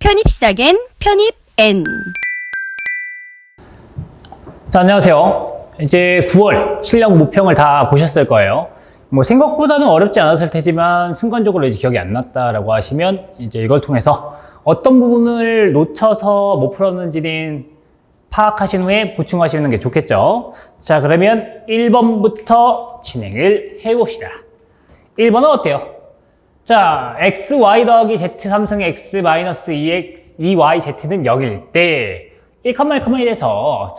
편입사겐 편입N. 자, 안녕하세요. 이제 9월 실력 모평을 다 보셨을 거예요. 뭐 생각보다는 어렵지 않았을 테지만 순간적으로 이제 기억이 안 났다라고 하시면 이제 이걸 통해서 어떤 부분을 놓쳐서 못 풀었는지는 파악하신 후에 보충하시는 게 좋겠죠. 자, 그러면 1번부터 진행을 해봅시다. 1번은 어때요? 자, xy 더하기 z 3승 x 마이너스 2yz는 0일 때 1,1에서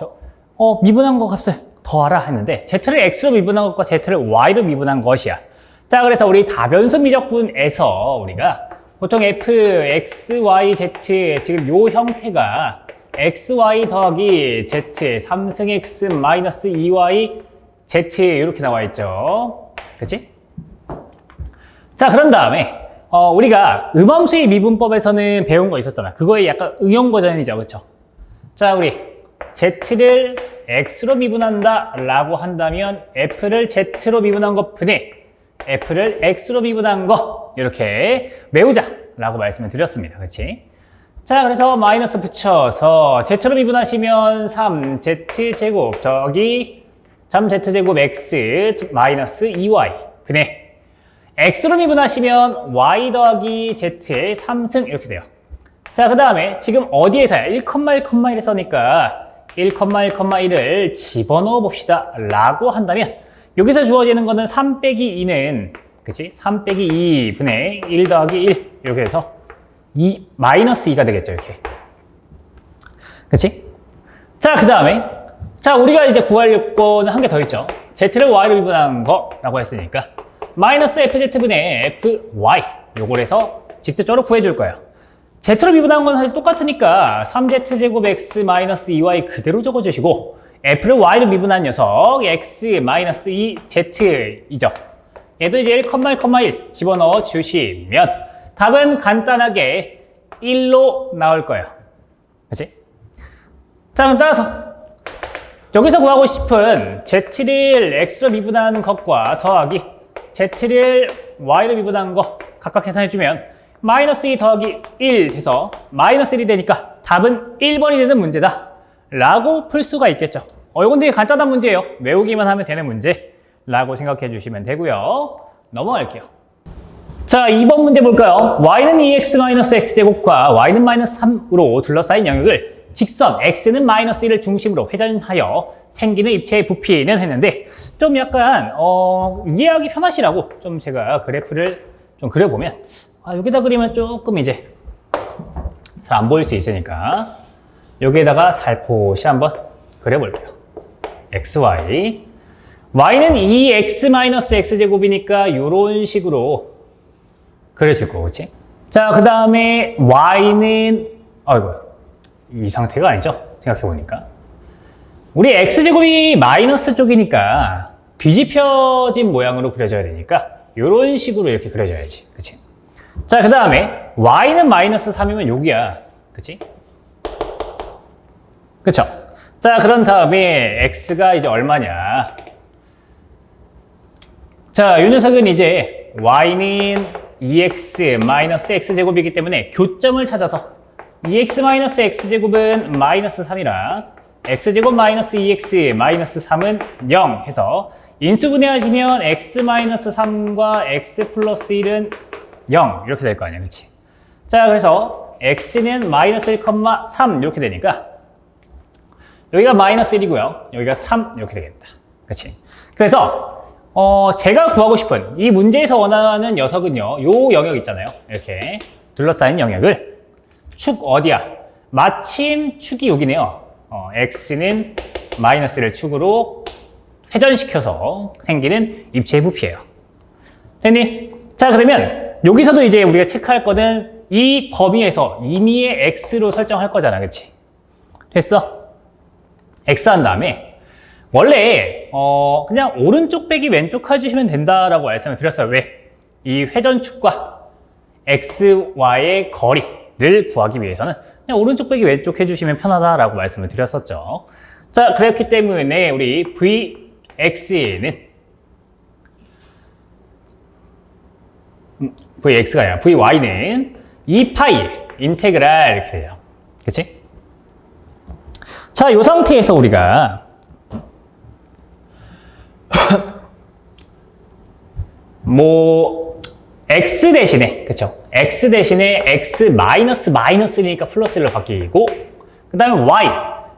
미분한 거 값을 더하라 했는데 z를 x로 미분한 것과 z를 y로 미분한 것이야. 자, 그래서 우리 다변수 미적분에서 우리가 보통 f, x, y, z 지금 요 형태가 xy 더하기 z 3승 x 마이너스 2y z 이렇게 나와 있죠. 그치? 자, 그런 다음에 우리가 음함수의 미분법에서는 배운 거 있었잖아. 그거의 약간 응용 버전이죠. 그쵸? 자, 우리 z를 x로 미분한다 라고 한다면 f를 z로 미분한 것 분의 f를 x로 미분한 거 이렇게 외우자 라고 말씀을 드렸습니다. 그치? 자, 그래서 마이너스 붙여서 z로 미분하시면 3z제곱 더하기 3z제곱 x 마이너스 2y 분의 x로 미분하시면 y 더하기 z의 3승 이렇게 돼요. 자, 그 다음에 지금 어디에서야? 1,1,1에 써니까 1,1,1을 집어넣어 봅시다 라고 한다면 여기서 주어지는 거는 3 빼기 2는 그치? 3 빼기 2분의 1 더하기 1 이렇게 해서 마이너스 2가 되겠죠. 이렇게. 그치? 자, 그 다음에 자, 우리가 이제 구할 거는 한 개 더 있죠. z를 y로 미분한 거라고 했으니까 마이너스 fz분의 fy 요걸 해서 직접적으로 구해줄 거예요. z로 미분한 건 사실 똑같으니까 3z제곱 x 마이너스 2y 그대로 적어주시고 f를 y로 미분한 녀석 x 마이너스 2z이죠. 얘도 이제 1,1 집어넣어 주시면 답은 간단하게 1로 나올 거예요. 그치? 자, 그럼 따라서 여기서 구하고 싶은 z를 x로 미분하는 것과 더하기 z를 y로 미분한 거 각각 계산해주면 마이너스 2 더하기 1 돼서 마이너스 1이 되니까 답은 1번이 되는 문제다 라고 풀 수가 있겠죠. 이건 되게 간단한 문제예요. 외우기만 하면 되는 문제 라고 생각해 주시면 되고요. 넘어갈게요. 자, 2번 문제 볼까요? y는 2x-x제곱과 y는 마이너스 3으로 둘러싸인 영역을 직선 x는 마이너스 1을 중심으로 회전하여 생기는 입체의 부피는 했는데 좀 약간 이해하기 편하시라고 좀 제가 그래프를 좀 그려보면 여기다 그리면 조금 이제 잘 안 보일 수 있으니까 여기에다가 살포시 한번 그려볼게요. xy y는 2x-x제곱이니까 이런 식으로 그려질 거고, 그치? 자, 그 다음에 y는 이 상태가 아니죠? 생각해보니까 우리 x제곱이 마이너스 쪽이니까 뒤집혀진 모양으로 그려져야 되니까 이런 식으로 이렇게 그려줘야지. 그치? 자, 그 다음에 y는 마이너스 3이면 여기야. 그치? 그쵸? 자, 그런 다음에 x가 이제 얼마냐? 자, 이 녀석은 이제 y는 2x 마이너스 x제곱이기 때문에 교점을 찾아서 2x x제곱은 마이너스 3이라 x제곱 마이너스 2x 마이너스 3은 0 해서 인수분해하시면 x 마이너스 3과 x 플러스 1은 0 이렇게 될 거 아니야. 그치? 자, 그래서 x는 마이너스 1,3 이렇게 되니까 여기가 마이너스 1이고요. 여기가 3 이렇게 되겠다. 그치? 그래서 제가 구하고 싶은 이 문제에서 원하는 녀석은요, 요 영역 있잖아요. 이렇게 둘러싸인 영역을 축 어디야? 마침 축이 여기네요. x는 마이너스 1을 축으로 회전시켜서 생기는 입체의 부피예요. 됐니? 자, 그러면 여기서도 이제 우리가 체크할 거는 이 범위에서 임의의 x로 설정할 거잖아. 그치? 됐어? x 한 다음에 원래 그냥 오른쪽 빼기 왼쪽 해주시면 된다라고 말씀을 드렸어요. 왜? 이 회전축과 xy의 거리를 구하기 위해서는 그냥 오른쪽 빼기 왼쪽 해주시면 편하다라고 말씀을 드렸었죠. 자, 그렇기 때문에 우리 vx는 vy가 아니라 vy는 2파이 인테그랄 이렇게 돼요. 그치? 자, 이 상태에서 우리가 뭐 x 대신에 그쵸? x 대신에 x 마이너스 마이너스니까 플러스로 바뀌고 그 다음에 y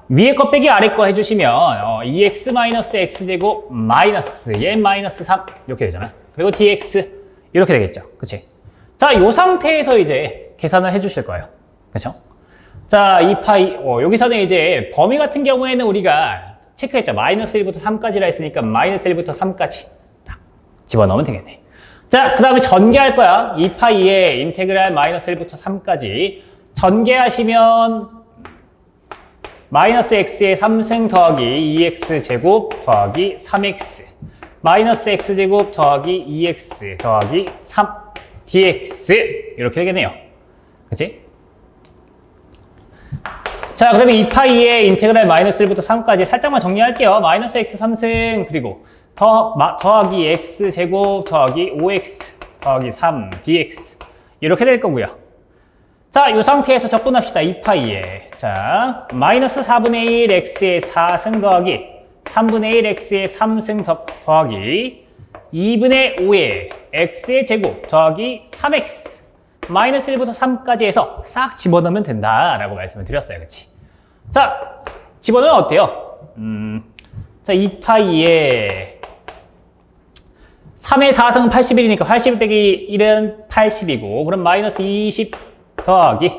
위에 거 빼기 아래 거 해주시면 2x 마이너스 x제곱 마이너스 n 마이너스 3 이렇게 되잖아. 그리고 dx 이렇게 되겠죠. 그치? 자, 이 상태에서 이제 계산을 해주실 거예요. 그쵸? 자, 이 파이 여기서는 이제 범위 같은 경우에는 우리가 체크했죠. 마이너스 1부터 3까지라 했으니까 마이너스 1부터 3까지 딱 집어넣으면 되겠네. 자, 그 다음에 전개할 거야. 2파이에 인테그랄 마이너스 1부터 3까지 전개하시면 마이너스 x에 3승 더하기 2x 제곱 더하기 3x 마이너스 x제곱 더하기 2x 더하기 3 dx 이렇게 되겠네요. 그치? 자, 그러면 2파이에 인테그랄 마이너스 1부터 3까지 살짝만 정리할게요. 마이너스 x 3승 그리고 더하기 x 제곱 더하기 5x 더하기 3 dx 이렇게 될 거고요. 자, 이 상태에서 접근합시다. 2파이에 자, 마이너스 4분의 1 x의 4승 더하기 3분의 1 x의 3승 더하기 2분의 5의 x의 제곱 더하기 3x 마이너스 1부터 3까지 해서 싹 집어넣으면 된다라고 말씀을 드렸어요. 그치? 자, 집어넣으면 어때요? 자, 2파이에 3의 4승은 81이니까 81 빼기 1은 80이고 그럼 마이너스 20 더하기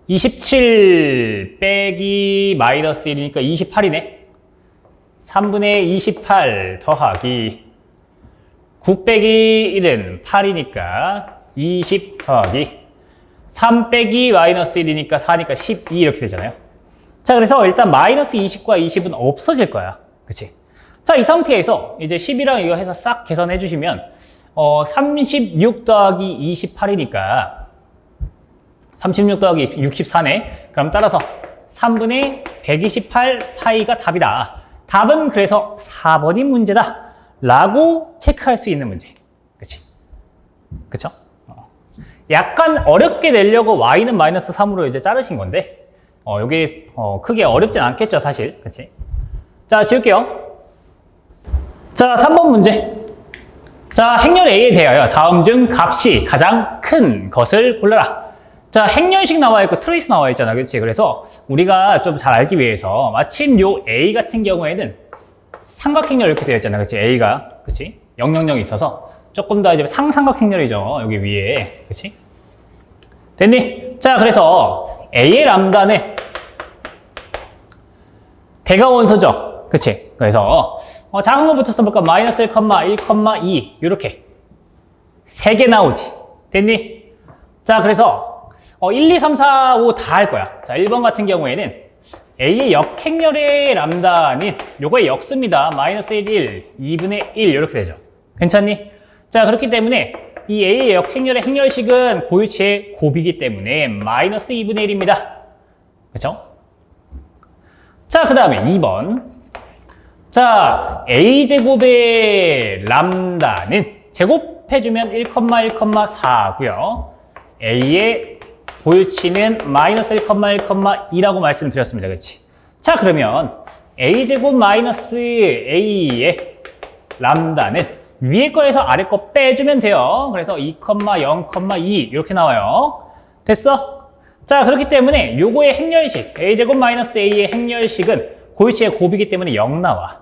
27 빼기 마이너스 1이니까 28이네. 3분의 28 더하기 9 빼기 1은 8이니까 20 더하기 3 빼기 마이너스 1이니까 4니까 12 이렇게 되잖아요. 자, 그래서 일단 마이너스 20과 20은 없어질 거야. 그치? 자, 이 상태에서 이제 10이랑 이거 해서 싹 계산해 주시면 36 더하기 28이니까 36 더하기 64네. 그럼 따라서 3분의 128 파이가 답이다. 답은 그래서 4번이 문제다 라고 체크할 수 있는 문제. 그치? 그쵸? 약간 어렵게 내려고 y는 마이너스 3으로 이제 자르신 건데 여기 크게 어렵진 않겠죠, 사실. 그치? 자, 지울게요. 자, 3번 문제. 자, 행렬 A에 대하여 다음 중 값이 가장 큰 것을 골라라. 자, 행렬식 나와 있고 트레이스 나와 있잖아. 그치? 그래서 우리가 좀 잘 알기 위해서 마침 요 A 같은 경우에는 삼각행렬 이렇게 되어 있잖아. 그치? A가. 그치? 000이 있어서 조금 더 이제 상삼각행렬이죠. 여기 위에. 그치? 됐니? 자, 그래서 A의 람다는 대각원소죠. 그치? 그래서 작은 거부터 써볼까? 마이너스 1, 1,2 이렇게 3개 나오지. 됐니? 자, 그래서 1, 2, 3, 4, 5 다 할 거야. 자, 1번 같은 경우에는 A의 역행렬의 람다는 요거의 역수입니다. 마이너스 1, 1, 2분의 1 이렇게 되죠. 괜찮니? 자, 그렇기 때문에 이 A의 역행렬의 행렬식은 고유치의 곱이기 때문에 마이너스 2분의 1입니다. 그쵸? 자, 그 다음에 2번. 자, A제곱의 람다는 제곱해주면 1,1,4고요. A의 고유치는 마이너스 1,1,2라고 말씀드렸습니다. 그렇지? 자, 그러면 A제곱 마이너스 A의 람다는 위에 거에서 아래 거 빼주면 돼요. 그래서 2,0,2 이렇게 나와요. 됐어? 자, 그렇기 때문에 요거의 행렬식 A제곱 마이너스 A의 행렬식은 고유치의 곱이기 때문에 0 나와.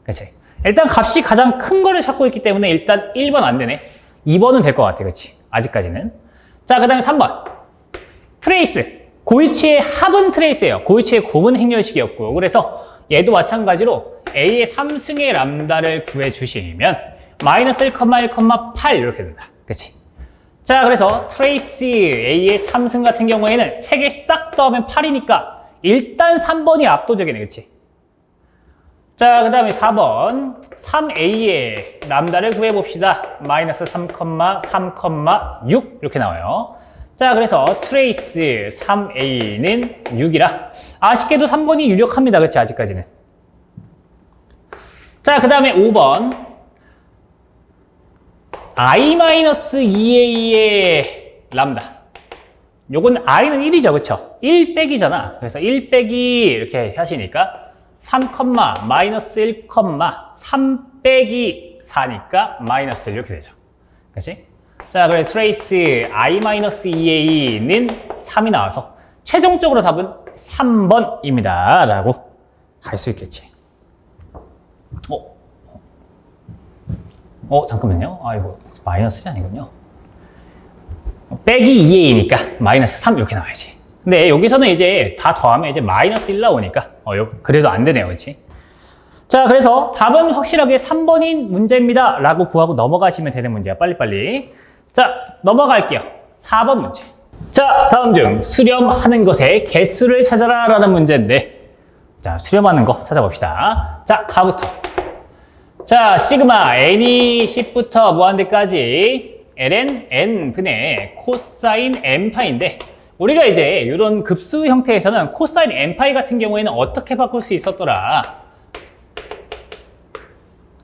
그치? 일단 값이 가장 큰 거를 찾고 있기 때문에 일단 1번 안 되네. 2번은 될 것 같아. 그치? 아직까지는. 자, 그 다음에 3번. 트레이스. 고유치의 합은 트레이스예요. 고유치의 곱은 행렬식이었고. 그래서 얘도 마찬가지로 A의 3승의 람다를 구해주시면 마이너스 1,1,8 이렇게 된다. 그치? 자, 그래서 트레이스 A의 3승 같은 경우에는 3개 싹 더하면 8이니까 일단 3번이 압도적이네. 그치? 자, 그 다음에 4번 3A의 람다를 구해봅시다. 마이너스 3,3,6 이렇게 나와요. 자, 그래서 트레이스 3A는 6이라 아쉽게도 3번이 유력합니다. 그치? 아직까지는. 자, 그 다음에 5번 I-2A의 람다. 요건 i는 1이죠. 그쵸? 1 빼기잖아. 그래서 1 빼기 이렇게 하시니까 3, 마이너스 1, 3 빼기 4니까 마이너스 1 이렇게 되죠. 그치? 자, 그래서 트레이스 i-2a는 3이 나와서 최종적으로 답은 3번입니다. 라고 할 수 있겠지. 잠깐만요. 이거 마이너스가 아니군요. 빼기 2a니까 마이너스 3 이렇게 나와야지. 근데 여기서는 이제 다 더하면 이제 마이너스 1 나오니까 그래도 안 되네요. 그치? 자, 그래서 답은 확실하게 3번인 문제입니다. 라고 구하고 넘어가시면 되는 문제야. 빨리빨리. 자, 넘어갈게요. 4번 문제. 자, 다음 중 수렴하는 것의 개수를 찾아라 라는 문제인데, 자, 수렴하는 거 찾아봅시다. 자, 가부터. 자, 시그마 n이 10부터 무한대까지 ln n분의 코사인 n파인데, 우리가 이제 이런 급수 형태에서는 코사인 n파이 같은 경우에는 어떻게 바꿀 수 있었더라?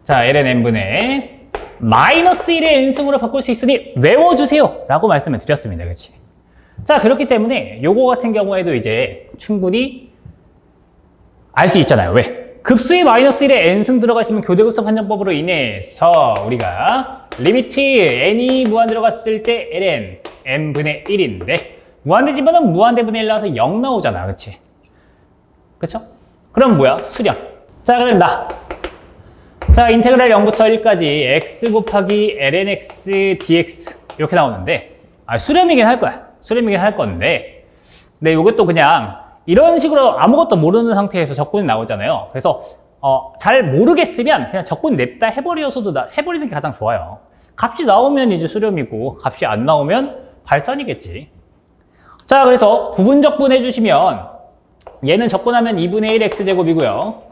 자, ln n분의 마이너스 1의 n승으로 바꿀 수 있으니 외워주세요 라고 말씀을 드렸습니다. 그렇지? 자, 그렇기 때문에 요거 같은 경우에도 이제 충분히 알 수 있잖아요. 왜? 급수의 마이너스 1에 n승 들어가 있으면 교대급수 판정법으로 인해서 우리가 리미트 n이 무한 들어갔을 때 ln n분의 1인데 무한대지만은 무한대분의 1 나와서 0 나오잖아. 그치? 그쵸? 그럼 뭐야? 수렴. 자, 그럼 자, 인테그랄 0부터 1까지 x 곱하기 ln x dx 이렇게 나오는데 수렴이긴 할 거야. 수렴이긴 할 건데 근데 이것도 그냥 이런 식으로 아무것도 모르는 상태에서 적분이 나오잖아요. 그래서 잘 모르겠으면 그냥 적분 냅다 해버리는 게 가장 좋아요. 값이 나오면 이제 수렴이고 값이 안 나오면 발산이겠지. 자, 그래서 부분 적분 해주시면 얘는 적분하면 2분의 1 x제곱이고요.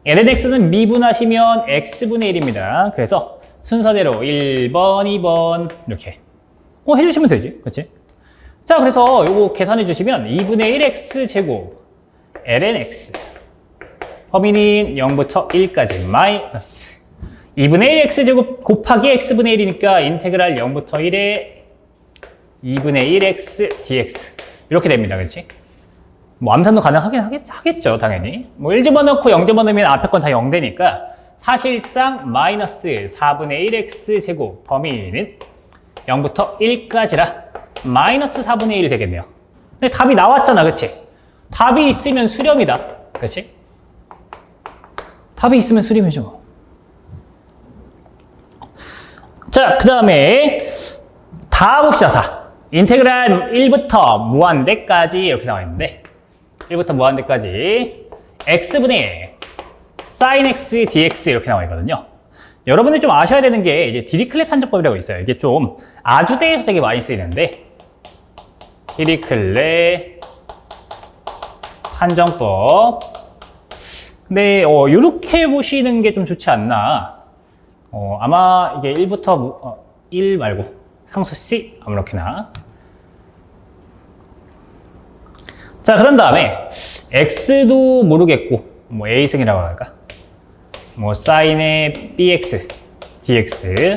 ln x는 미분하시면 x분의 1입니다. 그래서 순서대로 1번, 2번 이렇게 해주시면 되지. 그치? 자, 그래서 요거 계산해 주시면 2분의 1x 제곱 ln x 범위는 0부터 1까지 마이너스 2분의 1x 제곱 곱하기 x분의 1이니까 인테그랄 0부터 1에 2분의 1x dx 이렇게 됩니다. 그렇지? 뭐 암산도 가능하긴 하겠죠. 당연히. 뭐 1 집어넣고 0 집어넣으면 앞에 건 다 0 되니까 사실상 마이너스 4분의 1x 제곱 범위는 0부터 1까지라 마이너스 4분의 1이 되겠네요. 근데 답이 나왔잖아. 그치? 답이 있으면 수렴이다. 그치? 답이 있으면 수렴이죠. 자, 그 다음에 다 봅시다. 다. 인테그랄 1부터 무한대까지 이렇게 나와 있는데 1부터 무한대까지 x분의 sin x dx 이렇게 나와 있거든요. 여러분들 좀 아셔야 되는 게 이제 디리클렛 판정법이라고 있어요. 이게 좀 아주대에서 되게 많이 쓰이는데 디리클렛 판정법. 근데 이렇게 보시는 게 좀 좋지 않나. 아마 이게 1부터 1 말고 상수 C 아무렇게나. 자, 그런 다음에 x도 모르겠고 뭐 a승이라고 할까? 뭐 sin의 bx dx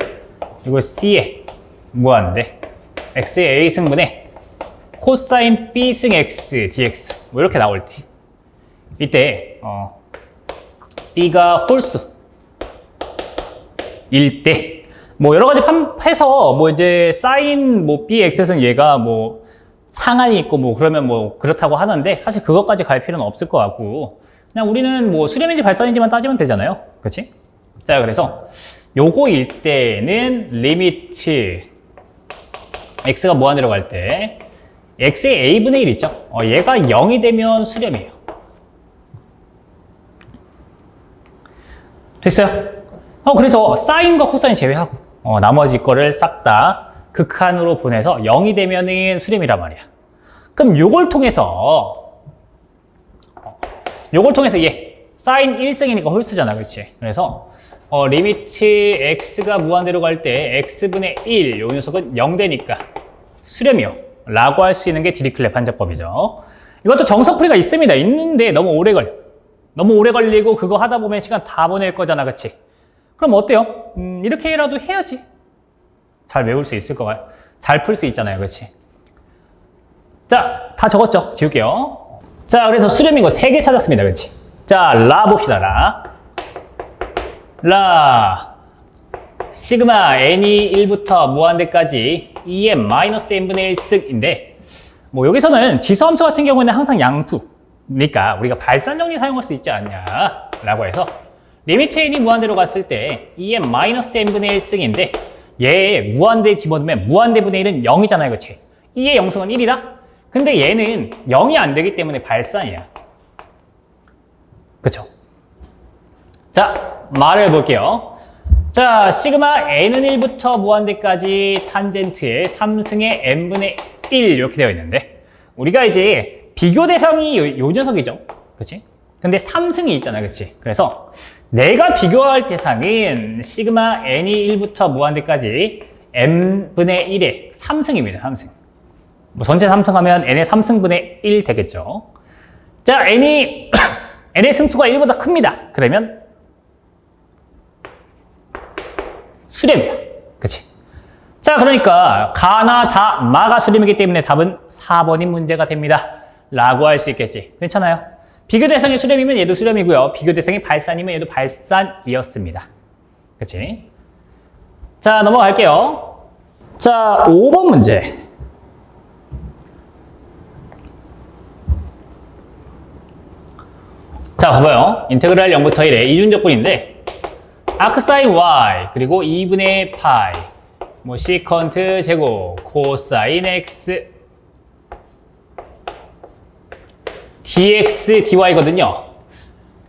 이거 c의 무한대 x의 a승분의 코사인 b승 x dx 뭐 이렇게 나올 때 이때 b가 홀수 일 때 뭐 여러 가지 해서 뭐 이제 sin 뭐 bx승 얘가 뭐 상한이 있고 뭐 그러면 뭐 그렇다고 하는데 사실 그것까지 갈 필요는 없을 것 같고 그냥 우리는 뭐 수렴인지 발산인지만 따지면 되잖아요. 그치? 자, 그래서 요거일 때는 리미트 x가 무한대로 갈 때 x의 a분의 1 있죠? 얘가 0이 되면 수렴이에요. 됐어요? 그래서 사인과 코사인 제외하고 나머지 거를 싹 다 극한으로 보내서 0이 되면은 수렴이란 말이야. 그럼 요걸 통해서 얘 사인 1승이니까 홀수잖아. 그렇지? 그래서 리미트 x가 무한대로 갈 때 x분의 1 요 녀석은 0 되니까 수렴이요 라고 할 수 있는 게 디리클렛 판정법이죠. 이것도 정석풀이가 있는데 너무 오래 걸리고 그거 하다 보면 시간 다 보낼 거잖아. 그치? 그럼 어때요? 이렇게라도 해야지 잘 외울 수 있을 거야. 잘 풀 수 있잖아요. 그치? 자, 다 적었죠? 지울게요. 자, 그래서 수렴인 거 3개 찾았습니다. 그렇지? 자, 라 봅시다. 라 시그마 n이 1부터 무한대까지 2n-n분의 1쓱인데 뭐 여기서는 지수함수 같은 경우에는 항상 양수니까 우리가 발산 정리 사용할 수 있지 않냐 라고 해서 리미트 n이 무한대로 갔을 때 2n-n분의 1쓱인데 얘 무한대 집어넣으면 무한대분의 1은 0이잖아요. 그치? 2의 영승은 1이다? 근데 얘는 0이 안 되기 때문에 발산이야. 그쵸? 자, 말을 해볼게요. 자, 시그마 n은 1부터 무한대까지 탄젠트의 3승의 n분의 1 이렇게 되어 있는데 우리가 이제 비교 대상이 요 녀석이죠. 그치? 근데 3승이 있잖아. 그치? 그래서 내가 비교할 대상은 시그마 n이 1부터 무한대까지 n분의 1의 3승입니다. 3승. 뭐 전체 3승하면 n의 3승분의 1 되겠죠. 자, n의 승수가 1보다 큽니다. 그러면 수렴이야. 그치? 자, 그러니까 가나 다 마가 수렴이기 때문에 답은 4번이 문제가 됩니다. 라고 할 수 있겠지. 괜찮아요? 비교 대상이 수렴이면 얘도 수렴이고요. 비교 대상이 발산이면 얘도 발산이었습니다. 그치? 자, 넘어갈게요. 자, 5번 문제. 자, 봐봐요. 인테그랄 0부터 1의 이중적분인데 아크사인 y 그리고 2분의 파이 뭐 시컨트 제곱 코사인 x dx dy거든요.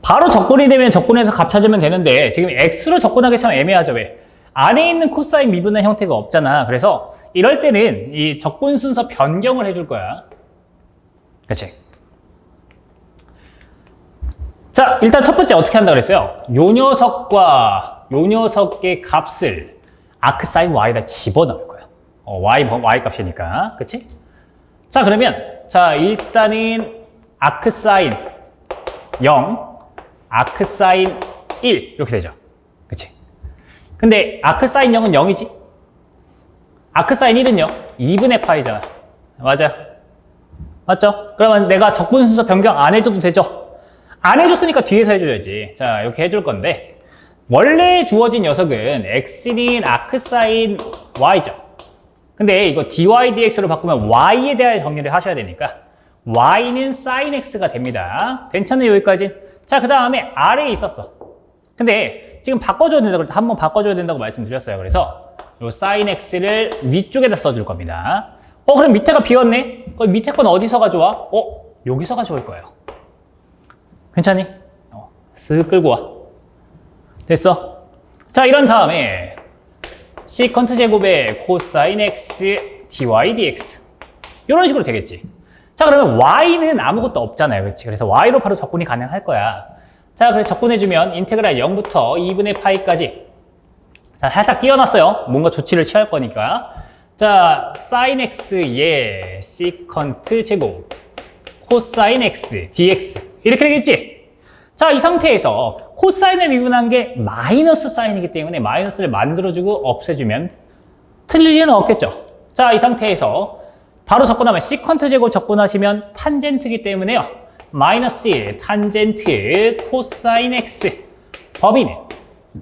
바로 적분이 되면 적분해서 값 찾으면 되는데 지금 x로 적분하기 참 애매하죠. 왜? 안에 있는 코사인 미분한 형태가 없잖아. 그래서 이럴 때는 이 적분 순서 변경을 해줄 거야. 그치? 자, 일단 첫 번째 어떻게 한다고 그랬어요? 요 녀석과 요 녀석의 값을 아크사인 y에다 집어넣을 거예요. y 값이니까. 그치? 자, 그러면 자, 일단은 아크사인 0, 아크사인 1 이렇게 되죠. 그치? 근데 아크사인 0은 0이지? 아크사인 1은요? 2분의 파이잖아. 맞아? 맞죠? 그러면 내가 적분 순서 변경 안 해줘도 되죠? 안 해줬으니까 뒤에서 해줘야지. 자, 이렇게 해줄 건데 원래 주어진 녀석은 x는 아크사인 y죠. 근데 이거 dy dx로 바꾸면 y에 대한 정리를 하셔야 되니까 y는 sin x가 됩니다. 괜찮아요, 여기까지? 자, 그 다음에 a래에 있었어. 근데 지금 바꿔줘야 된다고 할 때 한번 바꿔줘야 된다고 말씀드렸어요. 그래서 요 sin x를 위쪽에다 써줄 겁니다. 그럼 밑에가 비었네? 그럼 밑에 건 어디서가 좋아? 여기서가 좋을 거예요. 괜찮니? 쓱 끌고 와. 됐어? 자, 이런 다음에 시컨트 제곱의 코사인 x dy dx 이런 식으로 되겠지. 자, 그러면 y는 아무것도 없잖아요. 그렇지? 그래서 y로 바로 적분이 가능할 거야. 자, 그래서 적분해주면 인테그랄 0부터 2분의 파이까지 자, 살짝 띄워놨어요. 뭔가 조치를 취할 거니까. 자, sin x의 시컨트 제곱 코사인 x dx 이렇게 되겠지? 자, 이 상태에서 코사인을 미분한 게 마이너스 사인이기 때문에 마이너스를 만들어주고 없애주면 틀릴 일은 없겠죠. 자, 이 상태에서 바로 적분하면 시컨트 제곱 적분하시면 탄젠트이기 때문에요. 마이너스 1 탄젠트 코사인 x 범위는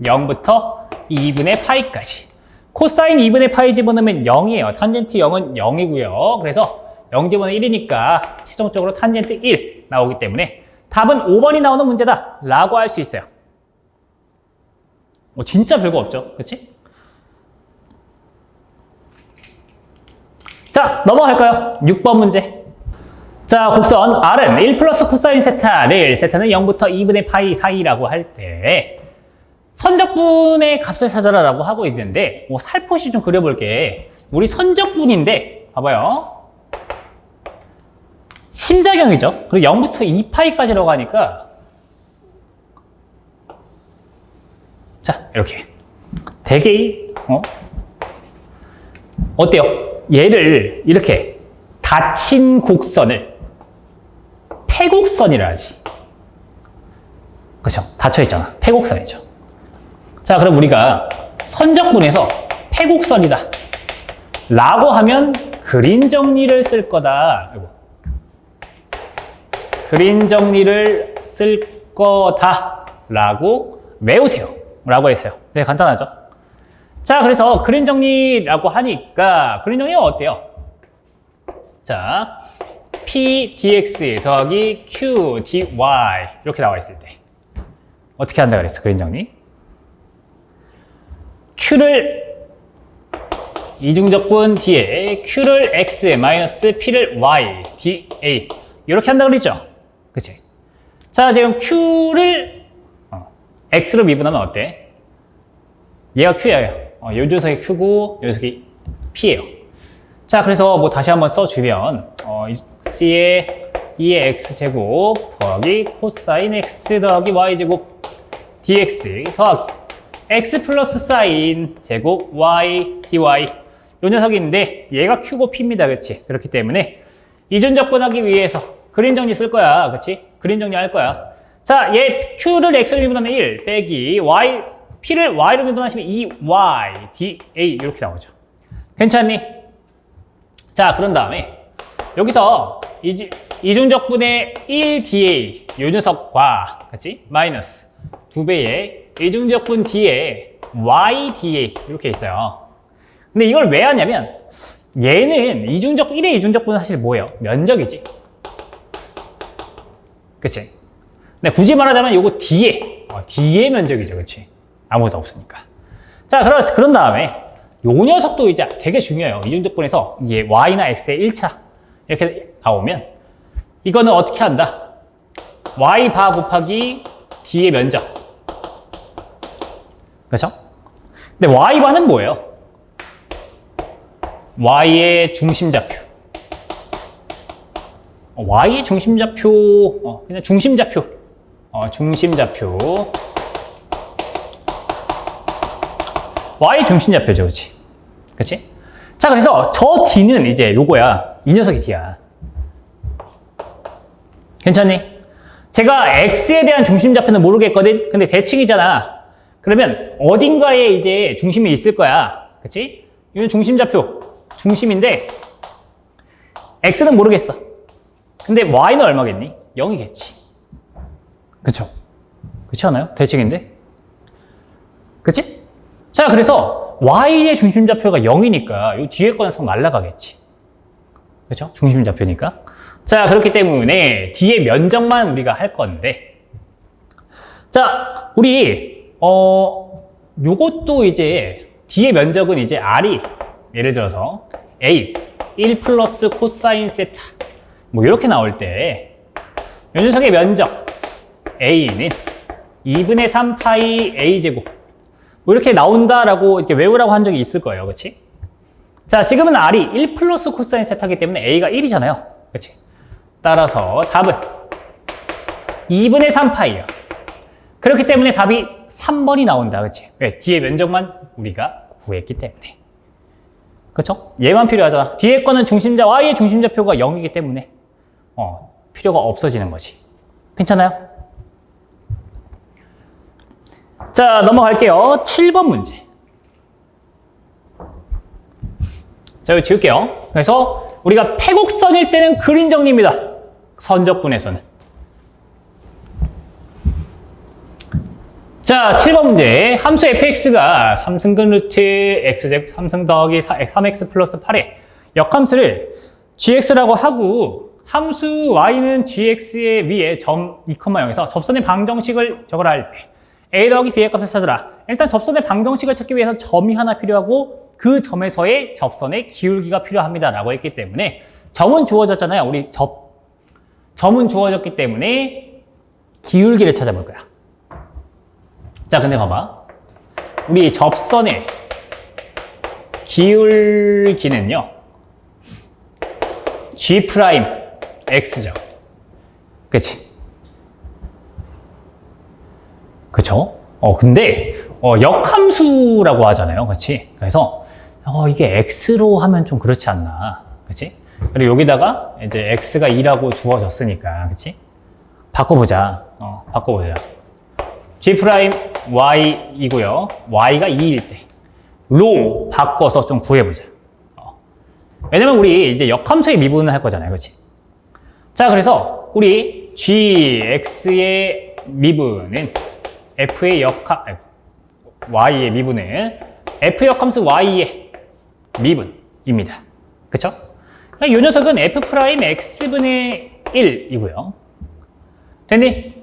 0부터 2분의 파이까지. 코사인 2분의 파이 집어넣으면 0이에요. 탄젠트 0은 0이고요. 그래서 0 집어넣으면 1이니까 최종적으로 탄젠트 1 나오기 때문에 답은 5번이 나오는 문제다 라고 할 수 있어요. 진짜 별거 없죠. 그렇지? 자, 넘어갈까요? 6번 문제. 자, 곡선 R은 1 플러스 코사인 세타를 세타는 0부터 2분의 파이 사이라고 할 때 선적분의 값을 찾아라 라고 하고 있는데 살포시 좀 그려볼게. 우리 선적분인데 봐봐요. 심자경이죠. 그리고 0부터 2파이까지라고 하니까 자, 이렇게 되게 어때요? 얘를 이렇게 닫힌 곡선을 폐곡선이라 하지. 그렇죠? 닫혀있잖아. 폐곡선이죠. 자, 그럼 우리가 선적분에서 폐곡선이다 라고 하면 그린 정리를 쓸 거다. 아이고. 그린 정리를 쓸 거다 라고 외우세요 라고 했어요. 네, 간단하죠. 자, 그래서 그린 정리라고 하니까 그린 정리가 어때요? 자, P dx 더하기 Q dy 이렇게 나와 있을 때 어떻게 한다 그랬어? 그린 정리 Q를 이중적분 D에 Q를 X 마이너스 P를 Y dA 이렇게 한다 그랬죠? 그치? 자, 지금 Q를 X로 미분하면 어때? 얘가 Q예요. 요 녀석이 Q고 요 녀석이 P예요. 자, 그래서 뭐 다시 한번 써주면 C에 2의 X제곱 더하기 코사인 X 더하기 Y제곱 dx 더하기 X 플러스 사인 제곱 Y dy 요 녀석인데 얘가 Q고 P입니다. 그치? 그렇기 때문에 이중적분하기 위해서 그린 정리 쓸 거야. 그치? 그린 정리 할 거야. 자, 얘 Q를 X로 미분하면 1 빼기 Y, P를 Y로 미분하시면 2Y, DA 이렇게 나오죠. 괜찮니? 자, 그런 다음에 여기서 이중적분의 1DA 요 녀석과 같이 마이너스 2배의 이중적분 D에 YDA 이렇게 있어요. 근데 이걸 왜 하냐면 얘는 1의 이중적분은 사실 뭐예요? 면적이지. 그치? 근데 굳이 말하자면 요거 D의 면적이죠. 그치? 아무것도 없으니까. 자, 그런 다음에 요 녀석도 이제 되게 중요해요. 이중적분에서 이게 Y나 X의 1차 이렇게 나오면 이거는 어떻게 한다? Y 바 곱하기 D의 면적. 그렇죠? 근데 Y 바는 뭐예요? Y의 중심좌표. Y의 중심좌표, 그냥 중심좌표. 중심좌표. Y 중심좌표죠, 그렇지? 그렇지? 자, 그래서 저 D는 이제 요거야. 이 녀석이 D야. 괜찮니? 제가 X에 대한 중심좌표는 모르겠거든? 근데 대칭이잖아. 그러면 어딘가에 이제 중심이 있을 거야. 그치? 이건 중심좌표. 중심인데, X는 모르겠어. 근데 Y는 얼마겠니? 0이겠지. 그쵸? 그렇지 않아요? 대칭인데? 그치? 자, 그래서 Y의 중심좌표가 0이니까 이 뒤에 거는 성 날라가겠지. 그쵸? 중심좌표니까. 자, 그렇기 때문에 D의 면적만 우리가 할 건데. 자, 우리, 요것도 이제 D의 면적은 이제 R이 예를 들어서 A, 1 플러스 코사인 세타. 뭐 이렇게 나올 때, 요 녀석의 면적 A는 2분의 3파이 A제곱. 뭐 이렇게 나온다라고 이렇게 외우라고 한 적이 있을 거예요. 그치? 자, 지금은 R이 1 플러스 코사인 세타이기 때문에 A가 1이잖아요. 그치? 따라서 답은 2분의 3파이야. 그렇기 때문에 답이 3번이 나온다. 그치? 왜? 뒤에 면적만 우리가 구했기 때문에. 그쵸? 얘만 필요하잖아. 뒤에 거는 Y의 중심좌표가 0이기 때문에 필요가 없어지는 거지. 괜찮아요? 자, 넘어갈게요. 7번 문제. 자, 여기 지울게요. 그래서 우리가 패곡선일 때는 그린 정리입니다. 선적분에서는. 자, 7번 문제. 함수 fx가 3승근 루트 x제곱 3승 더하기 3x 플러스 8의 역함수를 gx라고 하고 함수 y는 gx의 위에 점 2,0에서 접선의 방정식을 적으라 할 때 a 더하기 b의 값을 찾으라. 일단 접선의 방정식을 찾기 위해서 점이 하나 필요하고 그 점에서의 접선의 기울기가 필요합니다 라고 했기 때문에 점은 주어졌잖아요. 우리 점은 주어졌기 때문에 기울기를 찾아볼 거야. 자, 근데 봐봐. 우리 접선의 기울기는요. G'X죠. 그치? 그쵸? 근데, 역함수라고 하잖아요. 그치? 그래서, 이게 X로 하면 좀 그렇지 않나. 그치? 그리고 여기다가 이제 X가 2라고 주어졌으니까. 그치? 바꿔보자. 바꿔보자. G'Y이고요. Y가 2일 때. 로 바꿔서 좀 구해보자. 왜냐면 우리 이제 역함수의 미분을 할 거잖아요. 그렇지? 자, 그래서 우리 gx의 미분은 f의 y의 미분은 f 역함수 y의 미분입니다. 그쵸? 이 녀석은 f 프라임 x분의 1이고요. 됐니?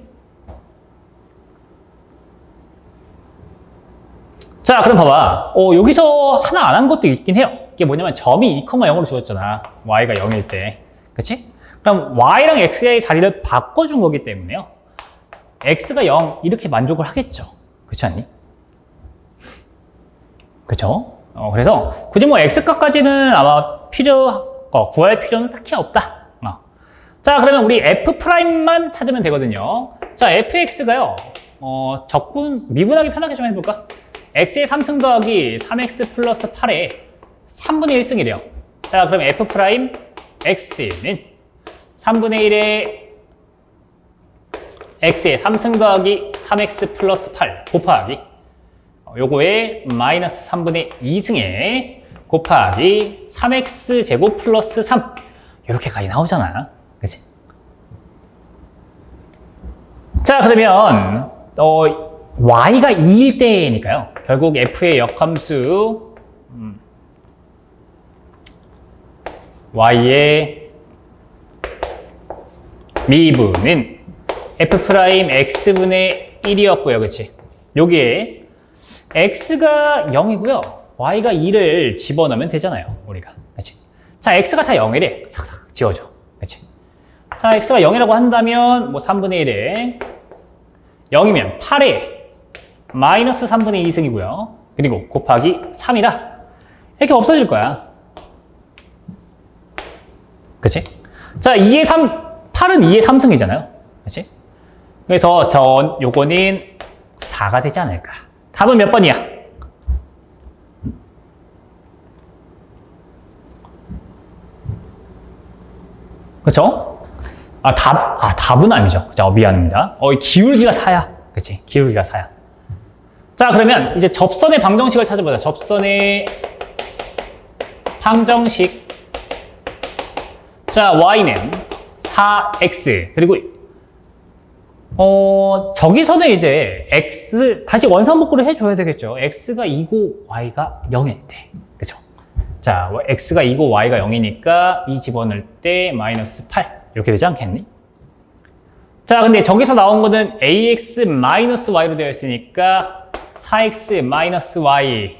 자, 그럼 봐봐. 여기서 하나 안 한 것도 있긴 해요. 이게 뭐냐면 점이 2, 0으로 주어졌잖아. y가 0일 때. 그치? 그럼 y랑 x의 자리를 바꿔준 거기 때문에요. x가 0 이렇게 만족을 하겠죠. 그렇지 않니? 그쵸? 그래서 굳이 뭐 x값까지는 아마 구할 필요는 딱히 없다. 자, 그러면 우리 f'만 찾으면 되거든요. 자, fx가요. 미분하기 편하게 좀 해볼까? x의 3승 더하기 3x 플러스 8의 3분의 1승이래요. 자, 그럼 f' x는 3분의 1의 x의 3승 더하기 3x 플러스 8 곱하기 요거에 마이너스 3분의 2승에 곱하기 3x 제곱 플러스 3 이렇게까지 나오잖아. 그치? 자, 그러면 y가 2일 때니까요. 결국 f의 역함수 y의 미분은 f'x분의 1이었고요. 그치? 여기에 x가 0이고요. y가 2를 집어넣으면 되잖아요. 우리가. 그치? 자, x가 다 0이래. 싹싹 지워줘. 그치? 자, x가 0이라고 한다면 뭐 3분의 1에 0이면 8에 마이너스 3분의 2승이고요. 그리고 곱하기 3이라 이렇게 없어질 거야. 그치? 자, 2의 3, 8은 2의 3승이잖아요. 그치? 그래서 요거는 4가 되지 않을까. 답은 몇 번이야? 그쵸? 답은 아니죠. 자, 미안합니다. 기울기가 4야. 그치? 기울기가 4야. 자, 그러면 이제 접선의 방정식을 찾아보자. 접선의 방정식. 자, y는 4x. 그리고, 저기서는 이제 x, 다시 원상복구를 해줘야 되겠죠. x가 2고 y가 0일 때. 그쵸? 자, x가 2고 y가 0이니까 2 집어넣을 때 마이너스 8. 이렇게 되지 않겠니? 자, 근데 저기서 나온 거는 ax 마이너스 y로 되어 있으니까 4x 마이너스 y는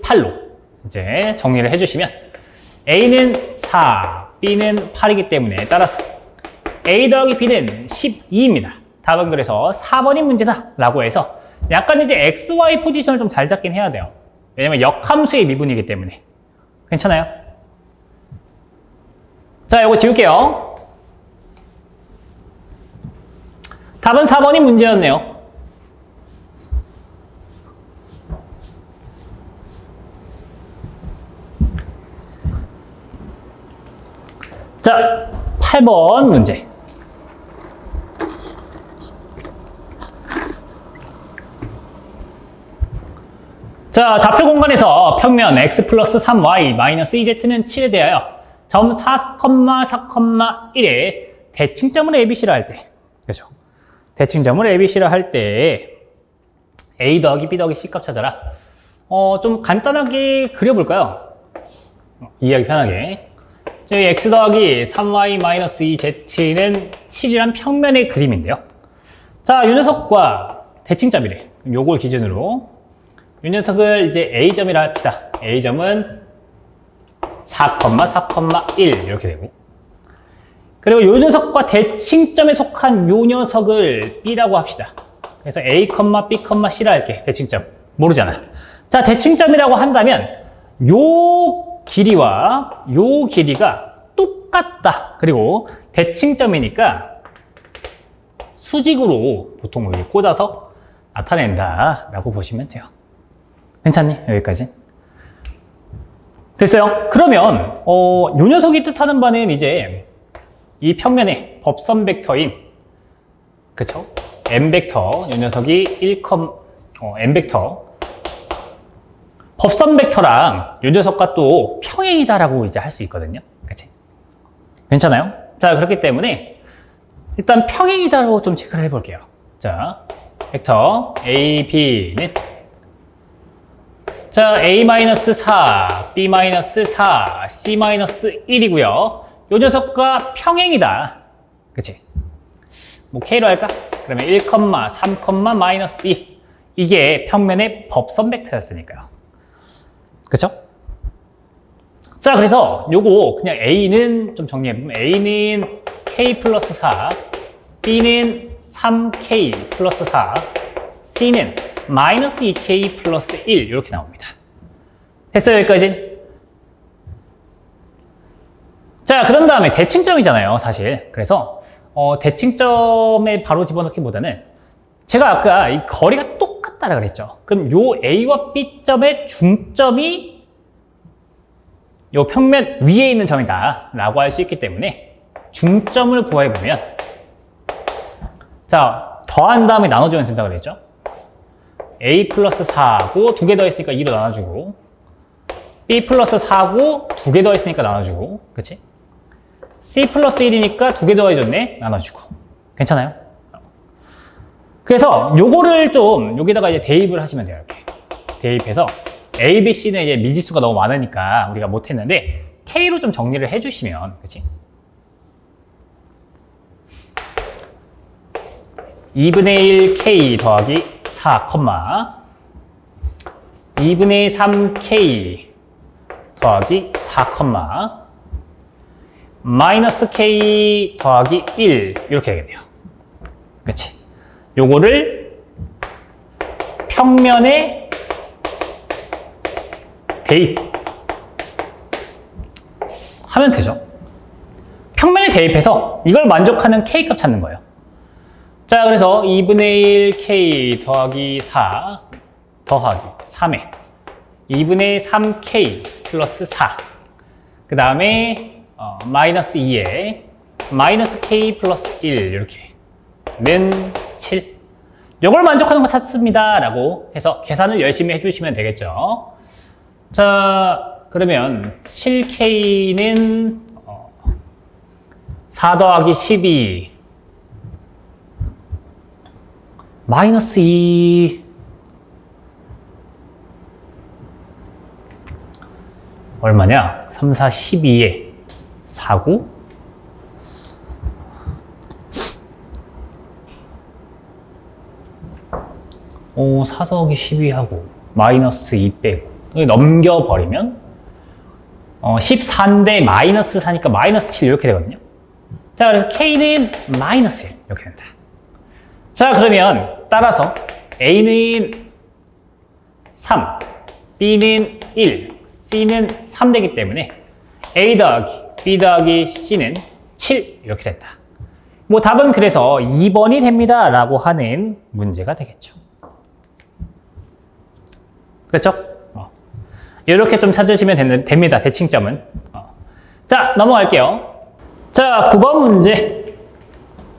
8로 이제 정리를 해주시면 a는 4, b는 8이기 때문에 따라서 a 더하기 b는 12입니다. 답은 그래서 4번이 문제다라고 해서 약간 이제 xy 포지션을 좀 잘 잡긴 해야 돼요. 왜냐면 역함수의 미분이기 때문에. 괜찮아요? 자, 이거 지울게요. 답은 4번이 문제였네요. 자, 8번 문제. 자, 좌표 공간에서 평면 x 플러스 3y 마이너스 2z는 7에 대하여 점 4,4,1에 대칭점을 ABC라 할 때, 그죠? 대칭점을 ABC라 할 때 A 더하기 B 더하기 C 값 찾아라. 좀 간단하게 그려볼까요? 이해하기 편하게. 저희 x 더하기 3y 마이너스 2z는 7이란 평면의 그림인데요. 자, 이 녀석과 대칭점이래. 그럼 요걸 기준으로 이 녀석을 이제 A점이라 합시다. A점은 4,4,1 이렇게 되고, 그리고 이 녀석과 대칭점에 속한 이 녀석을 B라고 합시다. 그래서 A, B, C라 할게. 대칭점. 모르잖아. 자, 대칭점이라고 한다면 요 길이와 요 길이가 똑같다. 그리고 대칭점이니까 수직으로 보통 여기 꽂아서 나타낸다 라고 보시면 돼요. 괜찮니? 여기까지? 됐어요? 그러면 요 녀석이 뜻하는 바는 이제 이 평면의 법선 벡터인, 그쵸? m 벡터, 요 녀석이 1, m 벡터 법선 벡터랑 이 녀석과 또 평행이다라고 이제 할 수 있거든요. 그치? 괜찮아요? 자, 그렇기 때문에 일단 평행이다라고 좀 체크를 해볼게요. 자, 벡터 A, B는 자, A-4, B-4, C-1이고요. 이 녀석과 평행이다. 그치? 뭐 K로 할까? 그러면 1, 3, 마이너스 2. 이게 평면의 법선 벡터였으니까요. 그쵸? 자, 그래서 요거 그냥 A는 좀 정리해보면 A는 K 플러스 4, B는 3K 플러스 4, C는 마이너스 2K 플러스 1 이렇게 나옵니다. 됐어요, 여기까지? 자, 그런 다음에 대칭점이잖아요, 사실. 그래서 대칭점에 바로 집어넣기보다는 제가 아까 이 거리가 똑같다라 그랬죠. 그럼 요 A와 B점의 중점이 요 평면 위에 있는 점이다 라고 할 수 있기 때문에 중점을 구해보면 자, 더한 다음에 나눠주면 된다고 그랬죠. A 플러스 4고 2개 더 있으니까 2로 나눠주고 B 플러스 4고 2개 더 있으니까 나눠주고 그치? C 플러스 1이니까 2개 더해줬네 나눠주고 괜찮아요? 그래서 요거를 좀 여기다가 이제 대입을 하시면 돼요. 이렇게 대입해서 A, B, C는 이제 미지수가 너무 많으니까 우리가 못했는데 K로 좀 정리를 해주시면 그치? 2분의 1 K 더하기 4, 2분의 3 K 더하기 4, 마이너스 K 더하기 1 이렇게 하게 돼요. 그치? 요거를 평면에 대입하면 되죠. 평면에 대입해서 이걸 만족하는 K값 찾는 거예요. 자, 그래서 2분의 1 K 더하기 4 더하기 3에 2분의 3 K 플러스 4 그 다음에 마이너스 2에 마이너스 K 플러스 1 이렇게 는 7 이걸 만족하는 거 찾습니다 라고 해서 계산을 열심히 해주시면 되겠죠. 자, 그러면 7K는 4 더하기 12 마이너스 2 얼마냐? 3, 4, 12에 4고 4 더하기 12하고 마이너스 2 빼고 넘겨버리면 14인데 마이너스 4니까 마이너스 7 이렇게 되거든요. 자, 그래서 K는 마이너스 1 이렇게 된다. 자, 그러면 따라서 A는 3, B는 1, C는 3 되기 때문에 A 더하기 B 더하기 C는 7 이렇게 된다. 뭐 답은 그래서 2번이 됩니다 라고 하는 문제가 되겠죠. 그렇죠? 이렇게 좀 찾으시면 됩니다. 대칭점은. 자, 넘어갈게요. 자, 9번 문제.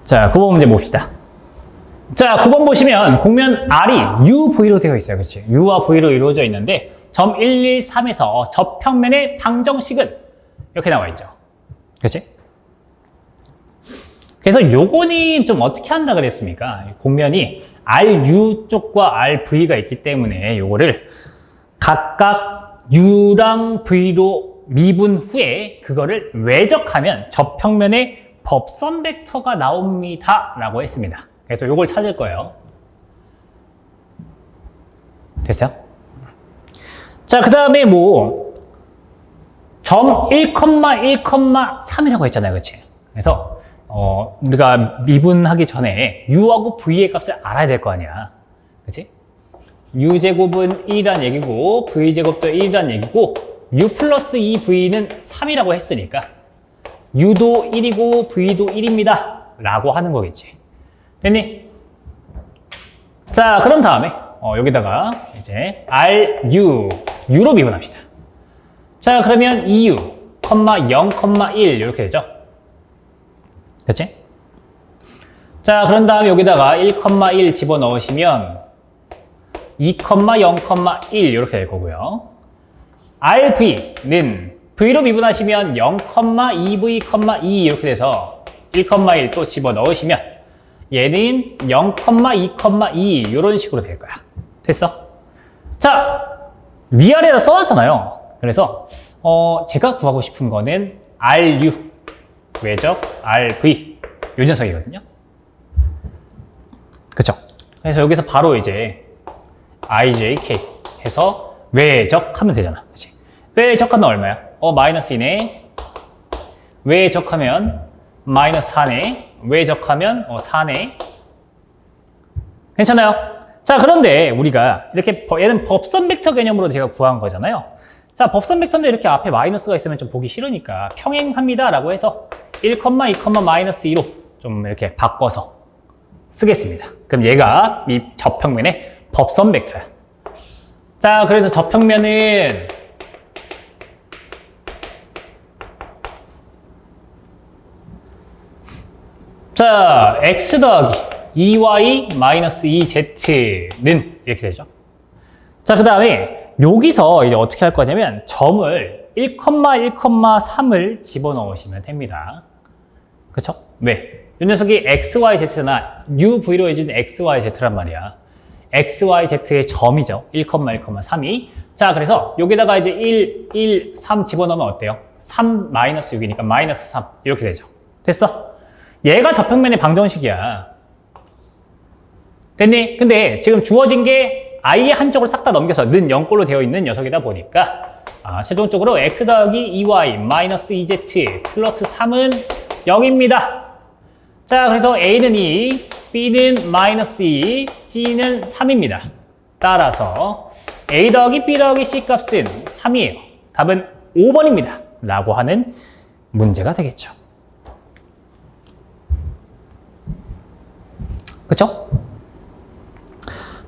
자, 9번 문제 봅시다. 자, 9번 보시면 곡면 R이 UV로 되어 있어요. 그렇죠? U와 V로 이루어져 있는데 점 113에서 접평면의 방정식은 이렇게 나와 있죠. 그렇지? 그래서 요거는 좀 어떻게 한다 그랬습니까? 곡면이 RU 쪽과 RV가 있기 때문에 요거를 각각 U랑 V로 미분 후에 그거를 외적하면 접평면의 법선 벡터가 나옵니다 라고 했습니다. 그래서 요걸 찾을 거예요. 됐어요? 자, 그 다음에 점 1,1,3이라고 했잖아요. 그치? 그래서 우리가 미분하기 전에 U하고 V의 값을 알아야 될 거 아니야. 그치? U제곱은 1이란 얘기고 V제곱도 1이란 얘기고 U 플러스 2V는 3이라고 했으니까 U도 1이고 V도 1입니다 라고 하는 거겠지. 됐니? 자, 그런 다음에 여기다가 이제 U로 미분합시다. 자, 그러면 2U, 0,1 이렇게 되죠. 그치? 자, 그런 다음에 여기다가 1,1 집어넣으시면 2,0,1 이렇게 될 거고요. RV는 V로 미분하시면 0,2V,2 이렇게 돼서 1,1 또 집어 넣으시면 얘는 0,2,2 이런 식으로 될 거야. 됐어? 자, 위아래다 써놨잖아요. 그래서 제가 구하고 싶은 거는 RU 외적 RV 요 녀석이거든요. 그쵸? 그래서 여기서 바로 이제 IJK 해서 외적하면 되잖아. 그치? 외적하면 얼마야? 마이너스 2네. 외적하면 마이너스 4네. 외적하면 4네. 괜찮아요? 자, 그런데 우리가 이렇게 얘는 법선 벡터 개념으로 제가 구한 거잖아요. 자, 법선 벡터인데 이렇게 앞에 마이너스가 있으면 좀 보기 싫으니까 평행합니다 라고 해서 1, 2, 마이너스 2로 좀 이렇게 바꿔서 쓰겠습니다. 그럼 얘가 이 저평면의 법선 벡터야. 자, 그래서 저평면은 자, x 더하기 2y 마이너스 2z는 이렇게 되죠. 자, 그 다음에 여기서 이제 어떻게 할 거냐면 점을 1,1,3을 집어넣으시면 됩니다. 그쵸? 왜? 이 녀석이 XYZ나 UV로 해준 XYZ란 말이야. XYZ의 점이죠. 1,1,3이. 자, 그래서 여기다가 이제 1, 1, 3 집어넣으면 어때요? 3 마이너스 6이니까 마이너스 3 이렇게 되죠. 됐어? 얘가 저평면의 방정식이야. 됐니? 근데 지금 주어진 게 i의 한쪽을 싹 다 넘겨서 는 0꼴로 되어 있는 녀석이다 보니까 최종적으로 x 더하기 2y 마이너스 2z 플러스 3은 0입니다. 자, 그래서 a는 2, b는 마이너스 2, c는 3입니다. 따라서 a 더하기 b 더하기 c 값은 3이에요. 답은 5번입니다. 라고 하는 문제가 되겠죠. 그쵸?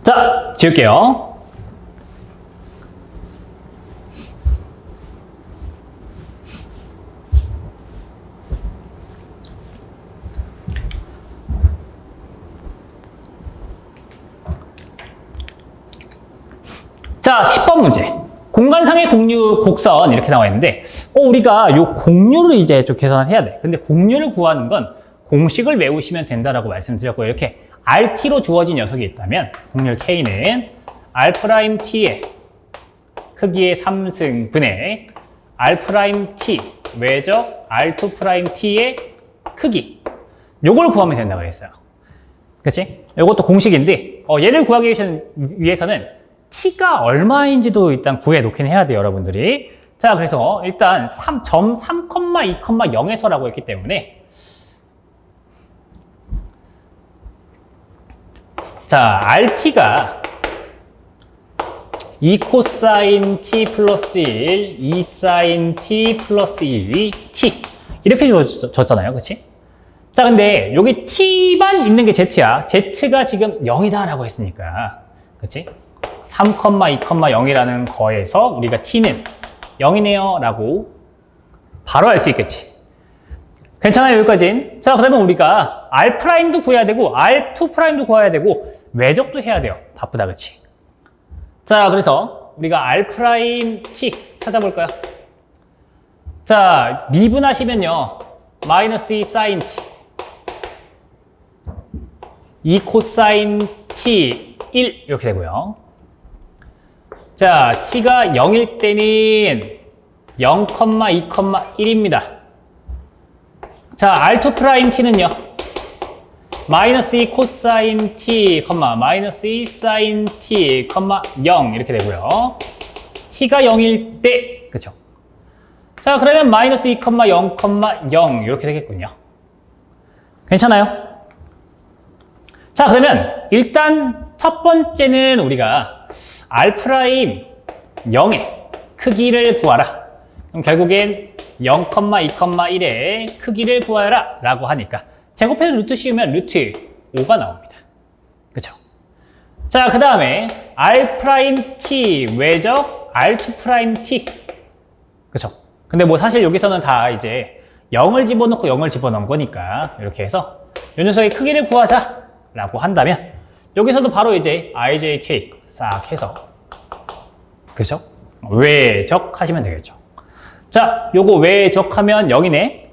자, 지울게요. 자, 10번 문제. 공간상의 공유 곡선 이렇게 나와 있는데 우리가 이 공유를 이제 좀 계산을 해야 돼. 근데 공유를 구하는 건 공식을 외우시면 된다라고 말씀드렸고, 이렇게 RT로 주어진 녀석이 있다면 공률 K는 R'T의 크기의 3승분의 R'T 외적 R2'T의 크기, 요걸 구하면 된다고 그랬어요. 그치? 이것도 공식인데 얘를 구하기 위해서는 T가 얼마인지도 일단 구해 놓긴 해야 돼요, 여러분들이. 자, 그래서 일단 3점 3,2,0에서라고 했기 때문에 자, RT가 2 코사인 T 플러스 1, 2 사인 T 플러스 1이 T. 이렇게 줬잖아요. 그치? 자, 근데 여기 T만 있는 게 Z야. Z가 지금 0이다 라고 했으니까. 그치? 3,2,0이라는 거에서 우리가 T는 0이네요 라고 바로 알 수 있겠지. 괜찮아요, 여기까진? 자, 그러면 우리가 R'도 구해야 되고 R2'도 구해야 되고 외적도 해야 돼요. 바쁘다, 그치? 자, 그래서 우리가 R'T 찾아볼까요? 자, 미분하시면요 마이너스 2 사인 T 2 코사인 T 1 이렇게 되고요. 자, T가 0일 때는 0,2,1입니다. 자, R2'T는요 마이너스 2 코사인 T, 마이너스 2 사인 T, 0 이렇게 되고요. T가 0일 때, 그쵸? 자, 그러면 마이너스 2,0,0 이렇게 되겠군요. 괜찮아요? 자, 그러면 일단 첫 번째는 우리가 R'0의 크기를 구하라. 그럼 결국엔 0,2,1의 크기를 구하라 라고 하니까 제곱해서 루트 씌우면 루트 5가 나옵니다. 그쵸? 자, 그 다음에 R'T 외적 R2'T. 그쵸? 근데 뭐 사실 여기서는 다 이제 0을 집어넣고 0을 집어넣은 거니까 이렇게 해서 이 녀석의 크기를 구하자 라고 한다면 여기서도 바로 이제 IJK 싹 해서, 그죠? 외적하시면 되겠죠. 자, 요거 외적하면 0이네.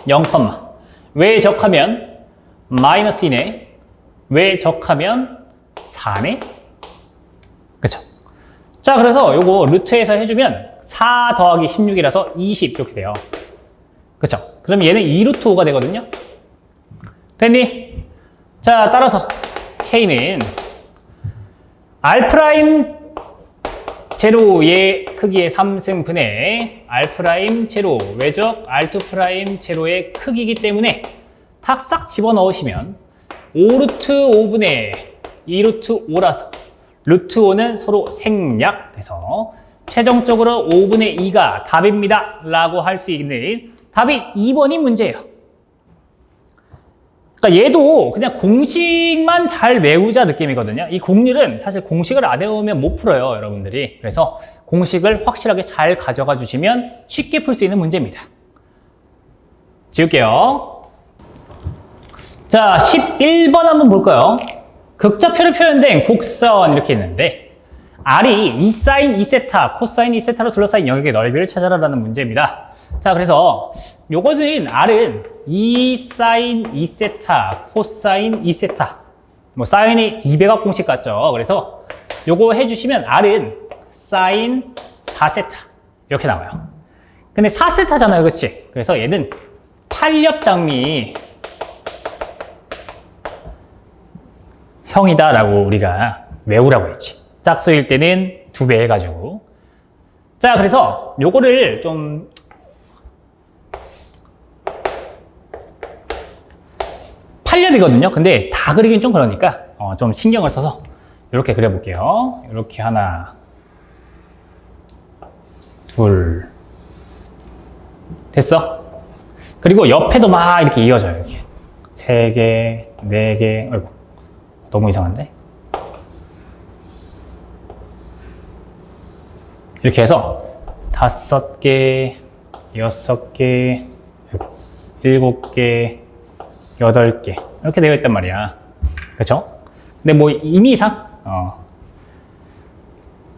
0, 외적하면 마이너스 2네. 외적하면 4네. 그쵸? 자, 그래서 요거 루트에서 해주면 4 더하기 16이라서 20 이렇게 돼요. 그쵸? 그럼 얘는 2루트 5가 되거든요. 됐니? 자, 따라서 K는 R' 제로의 크기의 3승분의 R' 제로 외적 R2' 제로의 크기이기 때문에 탁싹 집어넣으시면 5루트 5분의 2루트 5라서 루트 5는 서로 생략돼서 최종적으로 5분의 2가 답입니다 라고 할 수 있는 답이 2번이 문제예요. 그러니까 얘도 그냥 공식만 잘 외우자 느낌이거든요. 이 공률은 사실 공식을 안 외우면 못 풀어요, 여러분들이. 그래서 공식을 확실하게 잘 가져가 주시면 쉽게 풀 수 있는 문제입니다. 지울게요. 자, 11번 한번 볼까요? 극좌표로 표현된 곡선 이렇게 있는데 R이 2sin 2세타, 코사인 2세타로 둘러싸인 영역의 넓이를 찾아라라는 문제입니다. 자, 그래서 요거는 R은 2sin 2세타, 코사인 2세타. 뭐 사인이 200억 공식 같죠? 그래서 요거 해주시면 R은 sin 4세타 이렇게 나와요. 근데 4세타잖아요, 그렇지? 그래서 얘는 탄력장미 형이다라고 우리가 외우라고 했지. 짝수일 때는 2배 해가지고. 자, 그래서 요거를 좀 팔렵이거든요. 근데 다 그리긴 좀 그러니까 좀 신경을 써서 이렇게 그려볼게요. 이렇게 하나, 둘, 됐어? 그리고 옆에도 막 이렇게 이어져요. 이렇게 3개, 4개, 아이고 너무 이상한데? 이렇게 해서 5개, 6개, 7개, 8개 이렇게 되어 있단 말이야. 그렇죠? 근데 뭐 의미상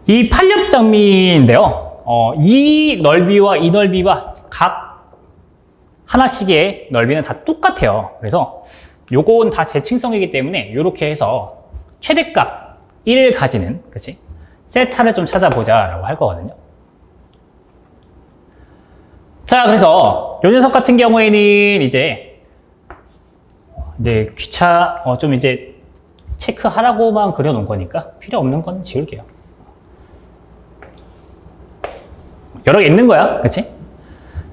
이 팔렵장미인데요. 이 넓이와 이 넓이와 각 하나씩의 넓이는 다 똑같아요. 그래서 요건 다 대칭성이기 때문에 이렇게 해서 최대값 1을 가지는, 그치? 세타를 좀 찾아보자 라고 할 거거든요. 자, 그래서 요 녀석 같은 경우에는 이제 좀 이제 체크하라고만 그려놓은 거니까 필요 없는 건 지울게요. 여러 개 있는 거야, 그치?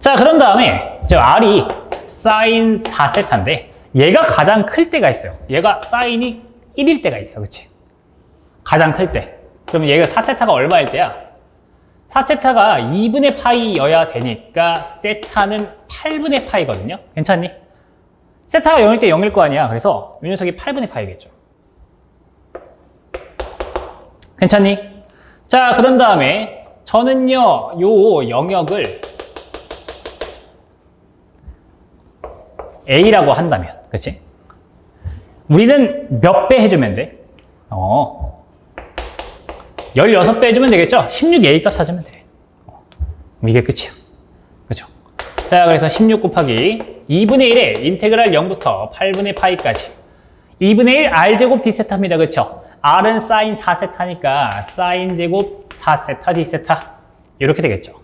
자, 그런 다음에 R이 사인 4세타인데 얘가 가장 클 때가 있어요. 얘가 사인이 1일 때가 있어, 그치? 가장 클 때. 그러면 얘가 4세타가 얼마일 때야? 4세타가 2분의 파이여야 되니까 세타는 8분의 파이거든요. 괜찮니? 세타가 0일 때 0일 거 아니야. 그래서 이 녀석이 8분의 파이겠죠. 괜찮니? 자, 그런 다음에 저는요, 요 영역을 A라고 한다면, 그치? 우리는 몇 배 해주면 돼? 16배 해주면 되겠죠? 16A 값 찾으면 돼. 이게 끝이야. 그죠? 자, 그래서 16 곱하기 2분의 1에 인테그랄 0부터 8분의 파이까지 2분의 1 R제곱 D세타입니다. 그쵸? R은 사인 4세타니까 사인 제곱 4세타 D세타 이렇게 되겠죠.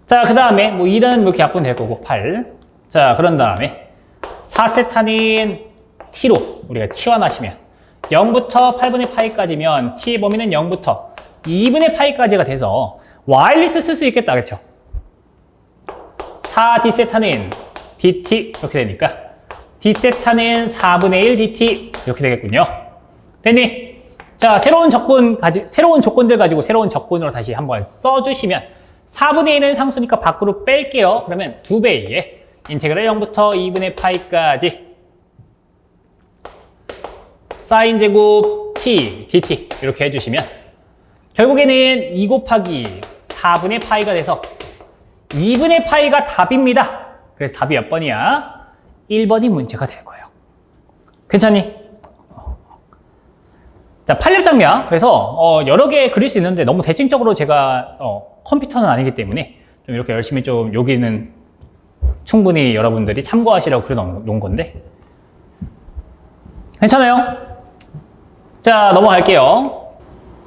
자, 그 다음에 뭐 2는 뭐 이렇게 약분 될 거고 8. 자, 그런 다음에 4세타는 T로 우리가 치환하시면 0부터 8분의 파이까지면 T의 범위는 0부터 2분의 파이까지가 돼서 와일리스 쓸 수 있겠다. 그쵸? 4D세타는 DT 이렇게 되니까 D세타는 4분의 1 DT 이렇게 되겠군요. 됐니? 자, 새로운 조건들 가지고 새로운 적분으로 다시 한번 써주시면 4분의 1은 상수니까 밖으로 뺄게요. 그러면 2배에 인테그랄 0부터 2분의 파이까지 사인 제곱 t dt 이렇게 해주시면 결국에는 2 곱하기 4분의 파이가 돼서 2분의 파이가 답입니다. 그래서 답이 몇 번이야? 1번이 문제가 될 거예요. 괜찮니? 자, 팔립장면. 그래서 여러 개 그릴 수 있는데 너무 대칭적으로 제가 컴퓨터는 아니기 때문에 좀 이렇게 열심히 좀 여기는 충분히 여러분들이 참고하시라고 그려 놓은 건데 괜찮아요? 자, 넘어갈게요.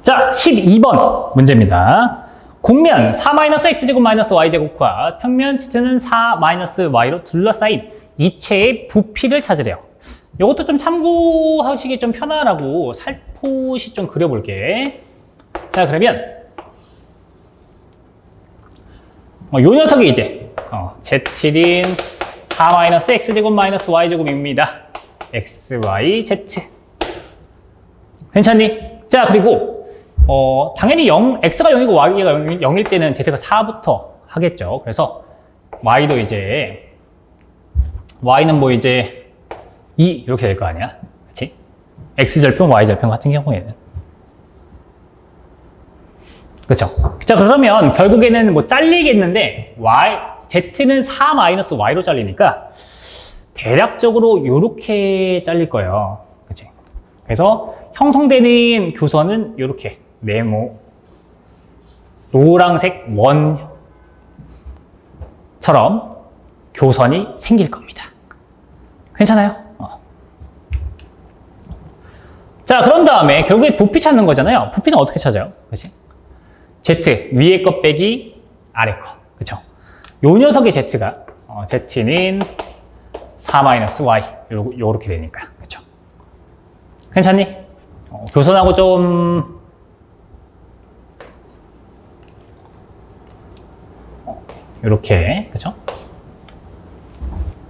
자, 12번 문제입니다. 곡면 4-x제곱-y제곱과 평면 z는 4-y로 둘러싸인 이체의 부피를 찾으래요. 이것도 좀 참고하시기 좀 편하라고 살포시 좀 그려볼게. 자, 그러면 요 녀석이 이제 z는 4-x제곱-y제곱입니다. x, y, z. 괜찮니? 자, 그리고 당연히 x가 0이고 y가 0일 때는 z가 4부터 하겠죠. 그래서 y도 이제 y는 뭐 이제 2 이렇게 될 거 아니야? 그치? x절편, y절편 같은 경우에는. 그쵸? 자, 그러면 결국에는 뭐 잘리겠는데 z는 4-y로 잘리니까 대략적으로 이렇게 잘릴 거예요. 그치? 그래서 형성되는 교선은 이렇게 네모 노란색 원처럼 교선이 생길 겁니다. 괜찮아요? 자, 그런 다음에 결국에 부피 찾는 거잖아요. 부피는 어떻게 찾아요? 그치? z 위에 거 빼기 아래 거. 그쵸? 요 녀석의 z가 z는 4-y 요렇게 되니까. 그쵸? 괜찮니? 교선하고 좀 이렇게, 그쵸?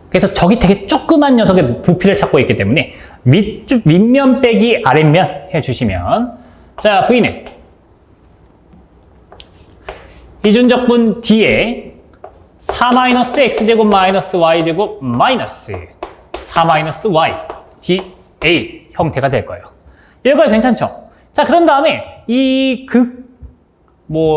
그래서 저기 되게 조그만 녀석의 부피를 찾고 있기 때문에 윗면 빼기 아랫면 해주시면, 자, V는 이준적분 D에 4-x제곱-y제곱 마이너스 4-y dA 형태가 될 거예요. 여기까지 괜찮죠? 자, 그런 다음에 이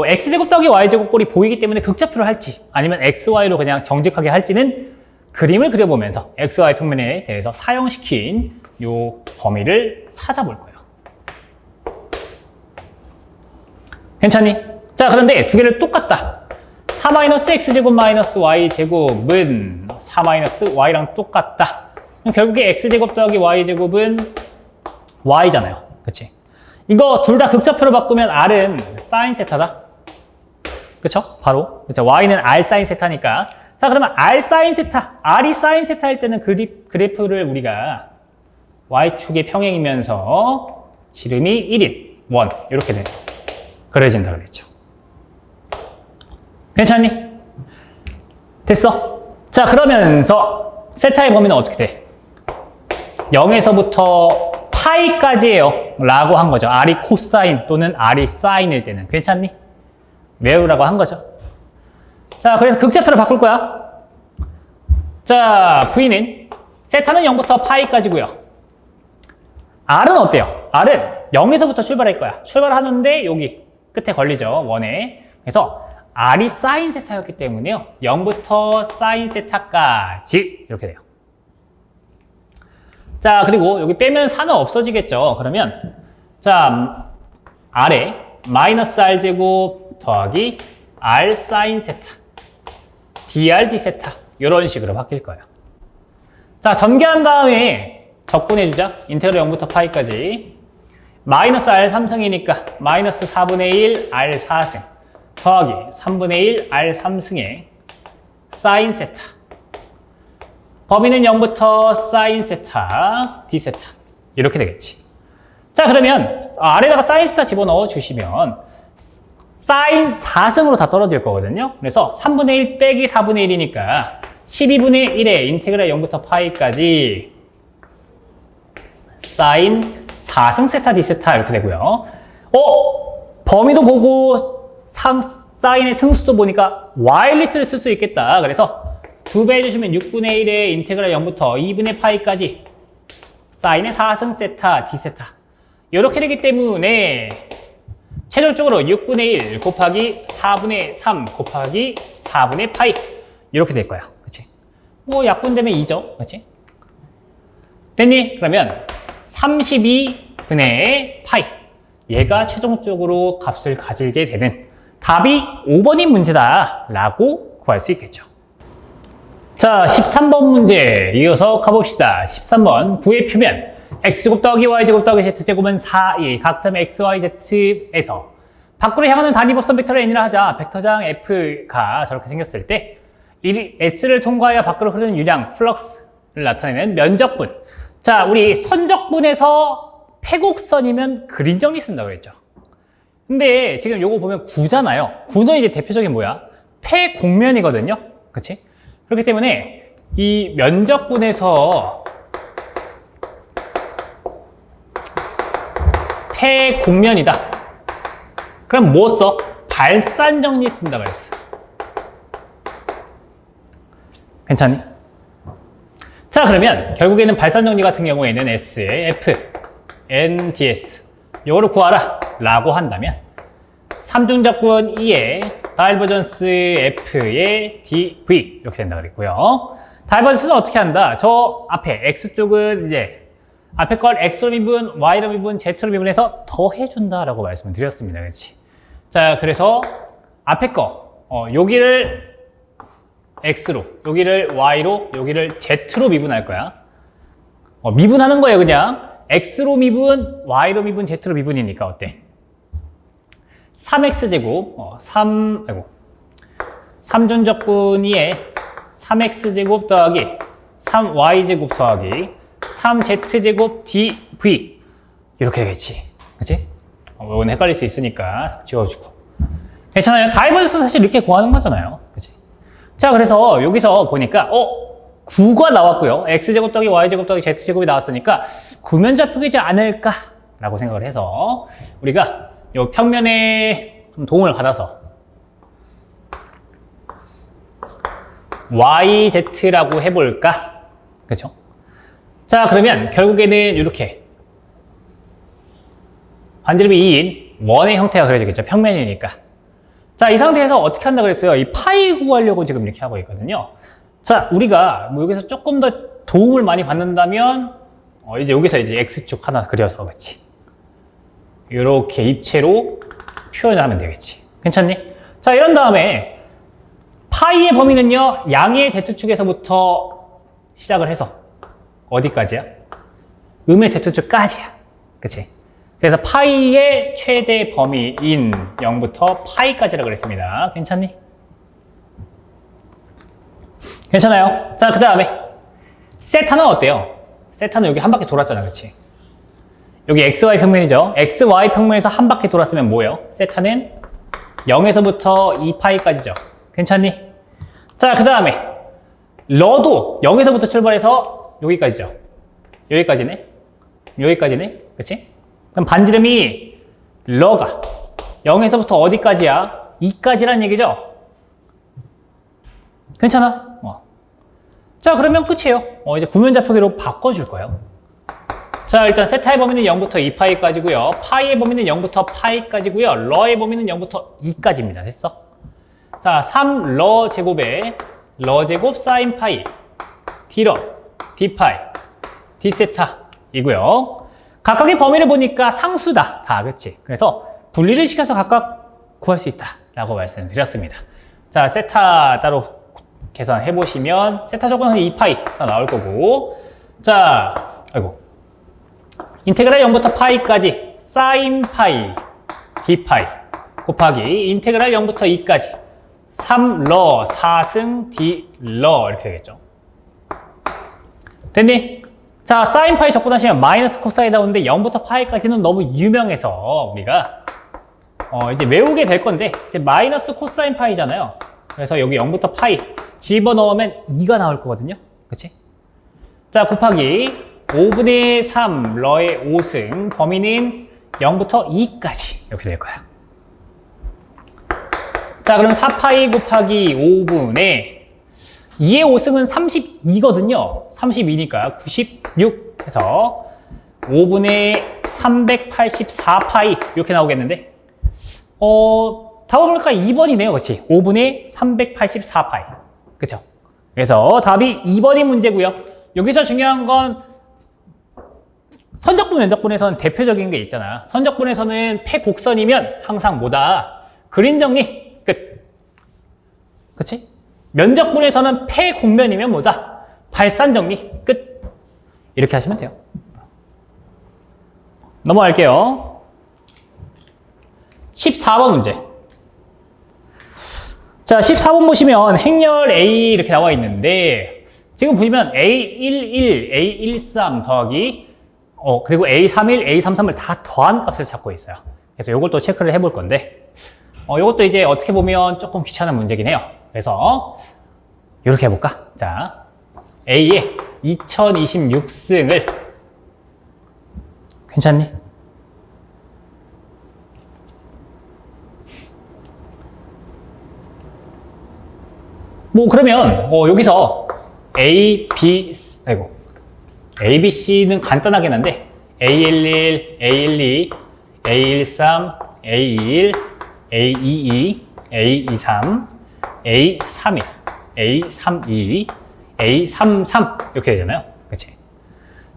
x제곱 더하기 y제곱 꼴이 보이기 때문에 극좌표로 할지 아니면 xy로 그냥 정직하게 할지는 그림을 그려보면서 xy 평면에 대해서 사용시킨 요 범위를 찾아볼 거예요. 괜찮니? 자, 그런데 두 개를 똑같다. 4-x제곱-y제곱은 4-y랑 똑같다. 그럼 결국에 x제곱 더하기 y제곱은 y잖아요. 그치? 이거 둘 다 극좌표로 바꾸면 r은 sin 세타다. 그쵸? 바로. 그쵸? y는 r sin 세타니까. 자, 그러면 r sin 세타, r이 sin 세타일 때는 그래프를 우리가 y축의 평행이면서 지름이 1인, 1, 이렇게 그려진다 그랬죠. 괜찮니? 됐어? 자, 그러면서 세타의 범위는 어떻게 돼? 0에서부터 파이까지예요 라고 한 거죠. r이 코사인 또는 r이 사인일 때는. 괜찮니? 외우라고 한 거죠. 자, 그래서 극좌표로 바꿀 거야. 자, V는 세타는 0부터 파이까지고요. R은 어때요? R은 0에서부터 출발할 거야. 출발하는데 여기 끝에 걸리죠. 원에. 그래서 R이 사인 세타였기 때문에요. 0부터 사인 세타까지 이렇게 돼요. 자, 그리고 여기 빼면 4는 없어지겠죠. 그러면 자, R에 마이너스 R제곱 더하기 R 사인 세타 dr d 세타 이런 식으로 바뀔 거예요. 자, 전개한 다음에 적분해주자. 인테그럴 0부터 파이까지 마이너스 R 3승이니까 마이너스 4분의 1 R 4승 더하기 3분의 1 R 3승의 사인 세타 범위는 0부터 사인 세타 d 세타 이렇게 되겠지. 자, 그러면 아래다가 사인 세타 집어넣어 주시면 사인 4승으로 다 떨어질 거거든요. 그래서 3분의 1 빼기 4분의 1이니까 12분의 1에 인테그랄 0부터 파이까지 사인 4승 세타 d 세타 이렇게 되고요. 범위도 보고 사인의 승수도 보니까 와일리스를 쓸 수 있겠다. 그래서 2배 해주시면 6분의 1에 인테그랄 0부터 2분의 파이까지 사인의 4승 세타 d 세타 이렇게 되기 때문에 최종적으로 6분의 1 곱하기 4분의 3 곱하기 4분의 파이 이렇게 될 거야. 그치? 뭐 약분되면 2죠. 그치? 됐니? 그러면 32 분의 파이. 얘가 최종적으로 값을 가지게 되는 답이 5번인 문제다라고 구할 수 있겠죠. 자, 13번 문제 이어서 가봅시다. 13번 9의 표면 x제곱 더하기 y제곱 더하기 z제곱은 4, 2 각점 x, y, z에서 밖으로 향하는 단위 법선 벡터를 n이라 하자. 벡터장 f가 저렇게 생겼을 때 이 s를 통과하여 밖으로 흐르는 유량, 플럭스를 나타내는 면적분. 자, 우리 선적분에서 패곡선이면 그림 정리 쓴다고 그랬죠. 근데 지금 요거 보면 구잖아요. 구는 이제 대표적인 뭐야? 패곡면이거든요. 그치? 그렇기 때문에 이 면적분에서 패곡면이다. 그럼 뭐 써? 발산 정리 쓴다 그랬어. 괜찮니? 자, 그러면 결국에는 발산 정리 같은 경우에는 S의 F, N, ds 요거를 구하라 라고 한다면 삼중적분 2의 다이버전스 F의 dv 이렇게 된다 그랬고요. 다이버전스는 어떻게 한다? 저 앞에 X쪽은 이제 앞에 걸 X로 미분, Y로 미분, Z로 미분해서 더해준다 라고 말씀을 드렸습니다. 그렇지? 자, 그래서 앞에 거 여기를 X로, 여기를 Y로, 여기를 Z로 미분할 거야. 미분하는 거예요, 그냥. X로 미분, Y로 미분, Z로 미분이니까 어때? 3X제곱, 3준적분 2에 3X제곱 더하기 3Y제곱 더하기 3Z제곱 dv 이렇게 되겠지. 그치? 이건 헷갈릴 수 있으니까 지워주고. 괜찮아요? 다이버전스는 사실 이렇게 구하는 거잖아요. 그치? 자, 그래서 여기서 보니까 9가 나왔고요. x제곱 더하기 y제곱 더하기 z제곱이 나왔으니까 구면좌표이지 않을까 라고 생각을 해서 우리가 이 평면에 좀 도움을 받아서 yz라고 해볼까? 그렇죠? 자, 그러면 결국에는 이렇게 반지름이 2인 원의 형태가 그려지겠죠. 평면이니까. 자, 이 상태에서 어떻게 한다 그랬어요? 이 파이 구하려고 지금 이렇게 하고 있거든요. 자, 우리가 뭐 여기서 조금 더 도움을 많이 받는다면 이제 여기서 이제 x축 하나 그려서 그렇지. 이렇게 입체로 표현을 하면 되겠지. 괜찮니? 자, 이런 다음에 파이의 범위는요, 양의 z축에서부터 시작을 해서 어디까지야? 음의 z축까지야. 그치? 그래서 파이의 최대 범위인 0부터 파이까지라고 그랬습니다. 괜찮니? 괜찮아요? 자, 그 다음에 세타는 어때요? 세타는 여기 한 바퀴 돌았잖아, 그렇지? 여기 XY 평면이죠? XY 평면에서 한 바퀴 돌았으면 뭐예요? 세타는 0에서부터 2파이까지죠. 괜찮니? 자, 그 다음에 러도 0에서부터 출발해서 여기까지죠. 여기까지네? 여기까지네? 그치? 그럼 반지름이 러가 0에서부터 어디까지야? 2까지란 얘기죠? 괜찮아? 자, 그러면 끝이에요. 이제 구면좌표기로 바꿔줄 거예요. 자, 일단 세타의 범위는 0부터 2파이까지고요. 파이의 범위는 0부터 파이까지고요. 러의 범위는 0부터 2까지입니다. 됐어? 자, 3러 제곱에 러 제곱 사인 파이, d러, d파이, d세타이고요. 각각의 범위를 보니까 상수다. 다, 그치? 그래서 분리를 시켜서 각각 구할 수 있다. 라고 말씀드렸습니다. 자, 세타 따로 계산해보시면, 세타 적분은 2파이가 나올 거고, 자, 아이고. 인테그랄 0부터 파이까지 사인 파이, d파이 곱하기 인테그랄 0부터 2까지 3러 4승 d러 이렇게 되겠죠. 됐니? 자, 사인 파이 적분하시면 마이너스 코사인 나오는데 0부터 파이까지는 너무 유명해서 우리가 이제 외우게 될 건데 이제 마이너스 코사인 파이잖아요. 그래서 여기 0부터 파이 집어넣으면 2가 나올 거거든요. 그치? 자, 곱하기 5분의 3 러의 5승 범위는 0부터 2까지 이렇게 될 거야. 자, 그럼 4파이 곱하기 5분의 2의 5승은 32거든요. 32니까 96 해서 5분의 384파이 이렇게 나오겠는데 답을 볼까 2번이네요. 그렇지? 5분의 384파이. 그쵸? 그래서 답이 2번이 문제고요. 여기서 중요한 건 선적분, 면적분에서는 대표적인 게 있잖아. 선적분에서는 폐곡선이면 항상 뭐다? 그린 정리, 끝. 그치? 면적분에서는 폐곡면이면 뭐다? 발산 정리, 끝. 이렇게 하시면 돼요. 넘어갈게요. 14번 문제. 자, 14번 보시면 행렬 A 이렇게 나와 있는데, 지금 보시면 A11, A13 더하기, 그리고 A31, A33을 다 더한 값을 찾고 있어요. 그래서 이걸 또 체크를 해볼 건데, 이것도 이제 어떻게 보면 조금 귀찮은 문제긴 해요. 그래서, 이렇게 해볼까? 자, A의 2026승을, 괜찮니? 뭐 그러면 여기서 A, B, A, B, C는 간단하긴 한데 A11, A12, A13, A21, A22, A23, A31, A32, A33 이렇게 되잖아요. 그치?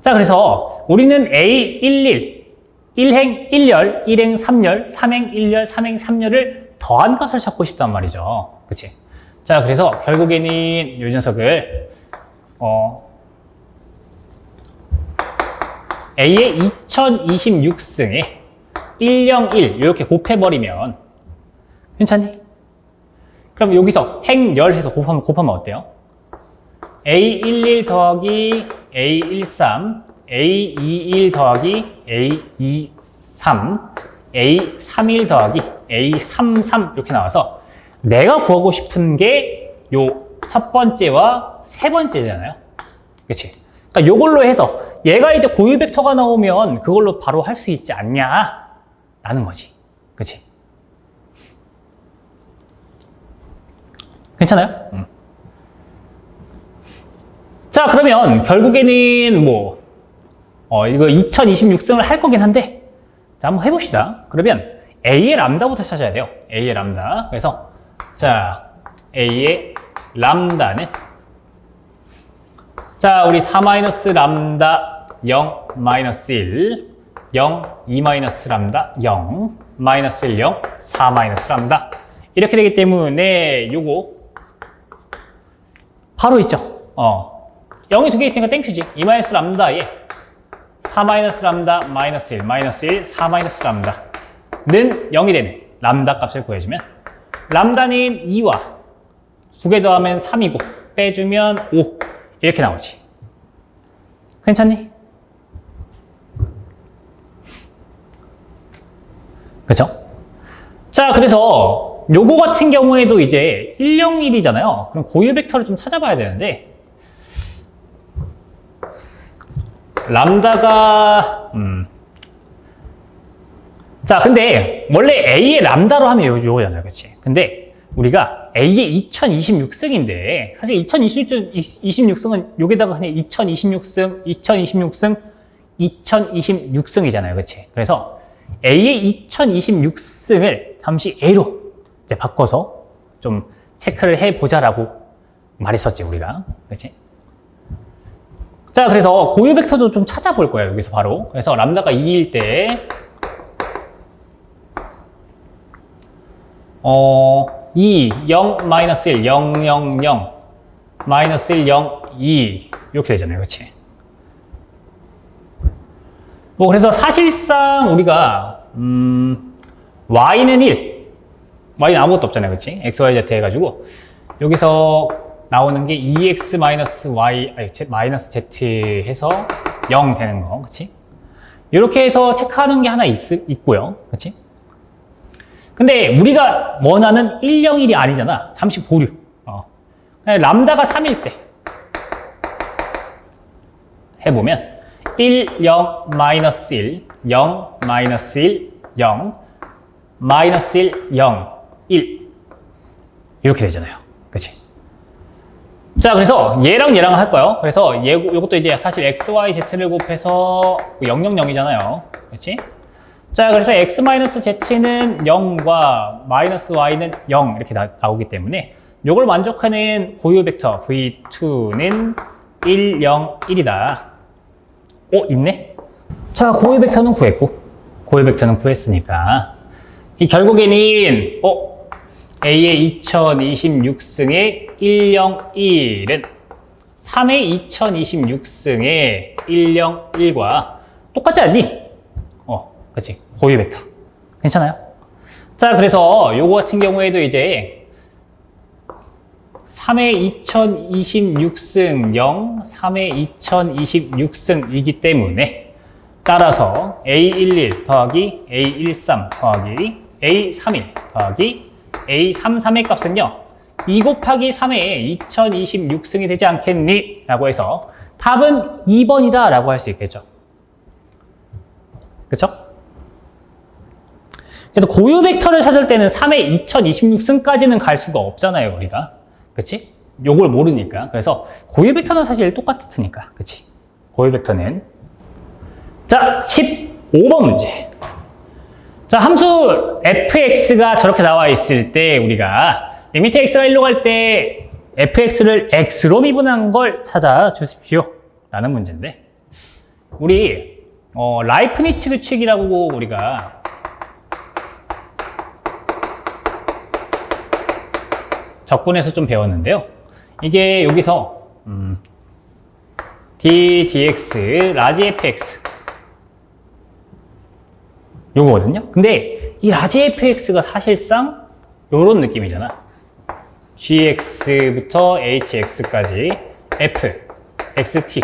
자, 그래서 우리는 A11, 1행 1열, 1행 3열, 3행 1열, 3행 3열을 더한 값을 찾고 싶단 말이죠. 그치? 자, 그래서 결국에는 이 녀석을 A의 2026승에 101 이렇게 곱해버리면 괜찮니? 그럼 여기서 행열 해서 곱하면 어때요? A11 더하기 A13, A21 더하기 A23, A31 더하기 A33 이렇게 나와서 내가 구하고 싶은 게 요 첫 번째와 세 번째잖아요. 그치? 그러니까 요걸로 해서 얘가 이제 고유 벡터가 나오면 그걸로 바로 할 수 있지 않냐? 라는 거지. 그치? 괜찮아요? 자, 그러면 결국에는 이거 2026승을 할 거긴 한데, 자, 한번 해봅시다. 그러면 A의 람다부터 찾아야 돼요. A의 람다. 그래서, 자, A의 람다는, 자, 우리 4- 람다 0, -1, 0, 2- 람다 0, -1, 0, 4- 람다. 이렇게 되기 때문에 요거 바로 있죠. 0이 두 개 있으니까 땡큐지. 2- 람다에 4- 람다 -1, -1, 4- 람다는 0이 되는 람다 값을 구해주면 람다는 2와 두 개 더하면 3이고 빼주면 5 이렇게 나오지. 괜찮니? 그쵸? 자, 그래서 요거 같은 경우에도 이제 101이잖아요. 그럼 고유 벡터를 좀 찾아봐야 되는데 람다가 자, 근데 원래 A의 람다로 하면 요거잖아요. 그치? 근데 우리가 A의 2026승인데 사실 2026승은 여기다가 그냥 2026승, 2026승, 2026승이잖아요. 그치? 그래서 A의 2026승을 잠시 A로 이제 바꿔서 좀 체크를 해보자라고 말했었지, 우리가. 그치? 자, 그래서 고유 벡터도 좀 찾아볼 거예요. 여기서 바로. 그래서 람다가 2일 때 2, 0, -1, 0, 0, 0, -1, 0, 2 이렇게 되잖아요. 그치? 그래서 사실상 우리가 y는 1, y는 아무것도 없잖아요. 그치? x, y, z 해가지고 여기서 나오는 게 2x y, 마이너스 z 해서 0 되는 거. 그치? 이렇게 해서 체크하는 게 하나 있고요. 그치? 근데 우리가 원하는 101이 아니잖아. 잠시 보류. 람다가 3일 때 해보면 1, 0, -1, 0, -1, 0, -1, 0, 1 이렇게 되잖아요. 그치? 자, 그래서 얘랑 할 거예요. 그래서 요것도 이제 사실 x, y, z를 곱해서 0, 0, 0이잖아요. 그치? 자, 그래서 x-z는 0과 -y는 0 이렇게 나오기 때문에 이걸 만족하는 고유 벡터 v2는 1, 0, 1이다. 있네? 자, 자, 고유 벡터는 구했고, 고유 벡터는 구했으니까, 이 결국에는, A의 2026승의 101은 3의 2026승의 101과 똑같지 않니? 그치. 고유 벡터. 괜찮아요? 자, 그래서 요거 같은 경우에도 이제 3의 2026승 0, 3의 2026승이기 때문에 따라서 A11 더하기 A13 더하기 A31 더하기 A33의 값은요 2 곱하기 3의 2026승이 되지 않겠니? 라고 해서 답은 2번이다 라고 할 수 있겠죠. 그쵸? 그래서 고유 벡터를 찾을 때는 3의 2026승까지는 갈 수가 없잖아요, 우리가. 그치? 요걸 모르니까. 그래서 고유 벡터는 사실 똑같으니까. 그치? 고유 벡터는. 자, 15번 문제. 자, 함수 fx가 저렇게 나와 있을 때 우리가 리미트 x가 1로 갈 때 fx를 x로 미분한 걸 찾아 주십시오. 라는 문제인데. 우리, 라이프니츠 규칙이라고 우리가 적분에서 좀 배웠는데요. 이게 여기서 d dx 라지 fx 요거거든요. 근데 이 라지 fx가 사실상 요런 느낌이잖아. gx부터 hx까지 f xt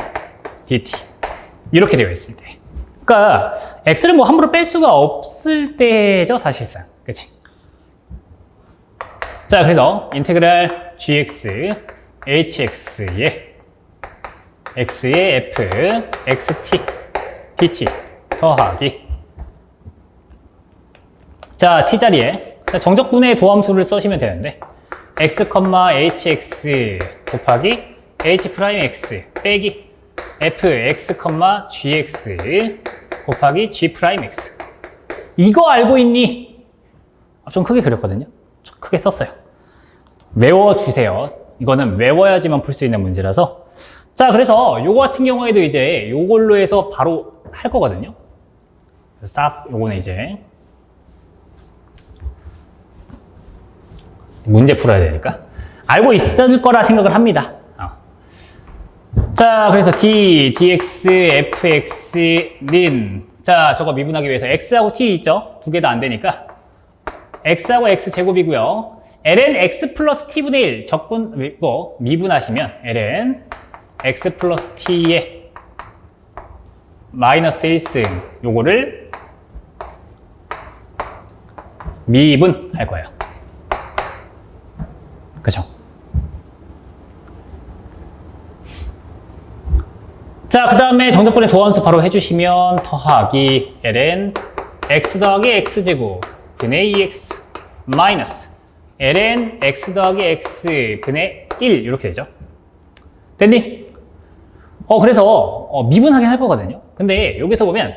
dt 이렇게 되어 있을 때. 그러니까 x를 뭐 함부로 뺄 수가 없을 때죠, 사실상. 그치? 자, 그래서 인테그랄 gx hx의 x의 f xt dt 더하기 자, t자리에 정적분의 도함수를 써시면 되는데 x, hx 곱하기 h'x 빼기 fx, gx 곱하기 g'x 이거 알고 있니? 좀 크게 그렸거든요. 크게 썼어요. 외워주세요. 이거는 외워야지만 풀 수 있는 문제라서. 자, 그래서 요거 같은 경우에도 이제 요걸로 해서 바로 할 거거든요. 그래서 딱 요거는 이제 문제 풀어야 되니까 알고 있을 거라 생각을 합니다. 자, 그래서 d, dx, fx는 자, 저거 미분하기 위해서 x하고 t 있죠? 두 개 다 안 되니까 x하고 x제곱이고요. ln x 플러스 t분의 1 적분 이거 미분하시면 ln x 플러스 t의 마이너스 1승 요거를 미분할 거예요. 그쵸? 자, 그 다음에 정적분의 도함수 바로 해주시면 더하기 ln x 더하기 x제곱 분의 2x 마이너스 ln x 더하기 x 분의 1 이렇게 되죠. 됐니? 그래서 미분하긴 할 거거든요. 근데 여기서 보면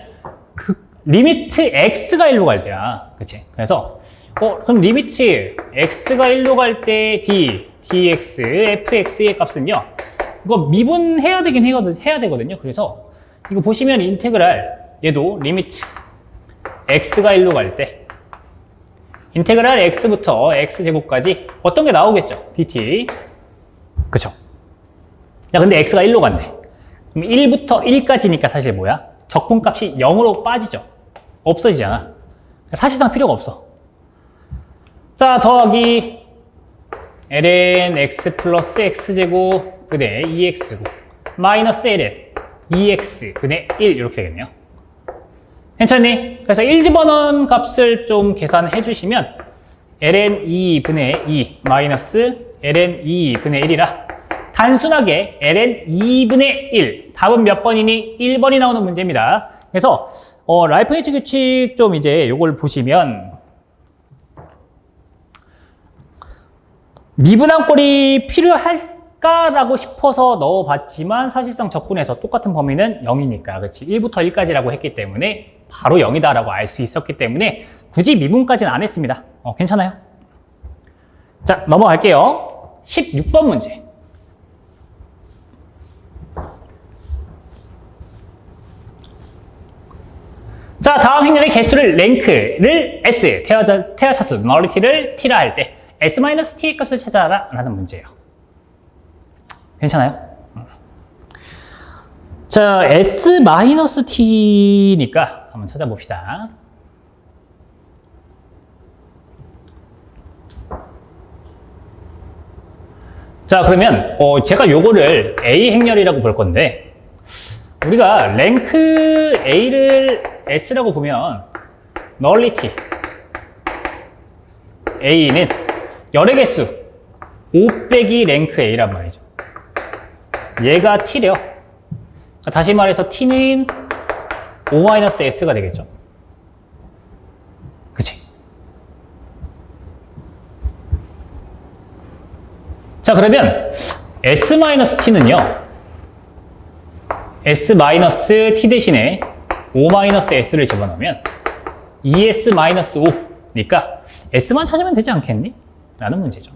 그 리미트 x가 1로 갈 때야. 그치? 그래서 그럼 리미트 x가 1로 갈 때 dx, fx의 값은요. 이거 미분해야 되긴 해야 되거든요. 그래서 이거 보시면 인테그랄 얘도 리미트 x가 1로 갈 때 인테그랄 x부터 x제곱까지 어떤 게 나오겠죠? dt. 그쵸? 야, 근데 x가 1로 간대. 그럼 1부터 1까지니까 사실 뭐야? 적분값이 0으로 빠지죠? 없어지잖아. 사실상 필요가 없어. 자, 더하기 ln x 플러스 x제곱 분의 2x고 마이너스 ln 2x 분의 1 이렇게 되겠네요. 괜찮니? 그래서 1 집어넣은 값을 좀 계산해 주시면 ln 2분의 2 마이너스 ln 2분의 1이라 단순하게 ln 2분의 1 답은 몇 번이니? 1번이 나오는 문제입니다. 그래서 라이프니츠 규칙 좀 이제 요걸 보시면 미분한 꼴이 필요할까라고 싶어서 넣어봤지만 사실상 적분해서 똑같은 범위는 0이니까 그렇지 1부터 1까지라고 했기 때문에 바로 0이다라고 알 수 있었기 때문에 굳이 미분까지는 안 했습니다. 괜찮아요? 자, 넘어갈게요. 16번 문제. 자, 다음 행렬의 개수를 랭크를 S, 태어차수 널리티를 T라 할 때 S-T의 값을 찾아라 라는 문제예요. 괜찮아요? 자, S-T니까 한번 찾아봅시다. 자, 그러면 제가 요거를 A 행렬이라고 볼 건데 우리가 랭크 A를 S라고 보면 널리티 A는 열의 개수 5 빼기 랭크 A란 말이죠. 얘가 T래요. 다시 말해서 T는 5-S가 되겠죠. 그치? 자, 그러면 S-T는요. S-T 대신에 5-S를 집어넣으면 2S-5니까 S만 찾으면 되지 않겠니? 라는 문제죠.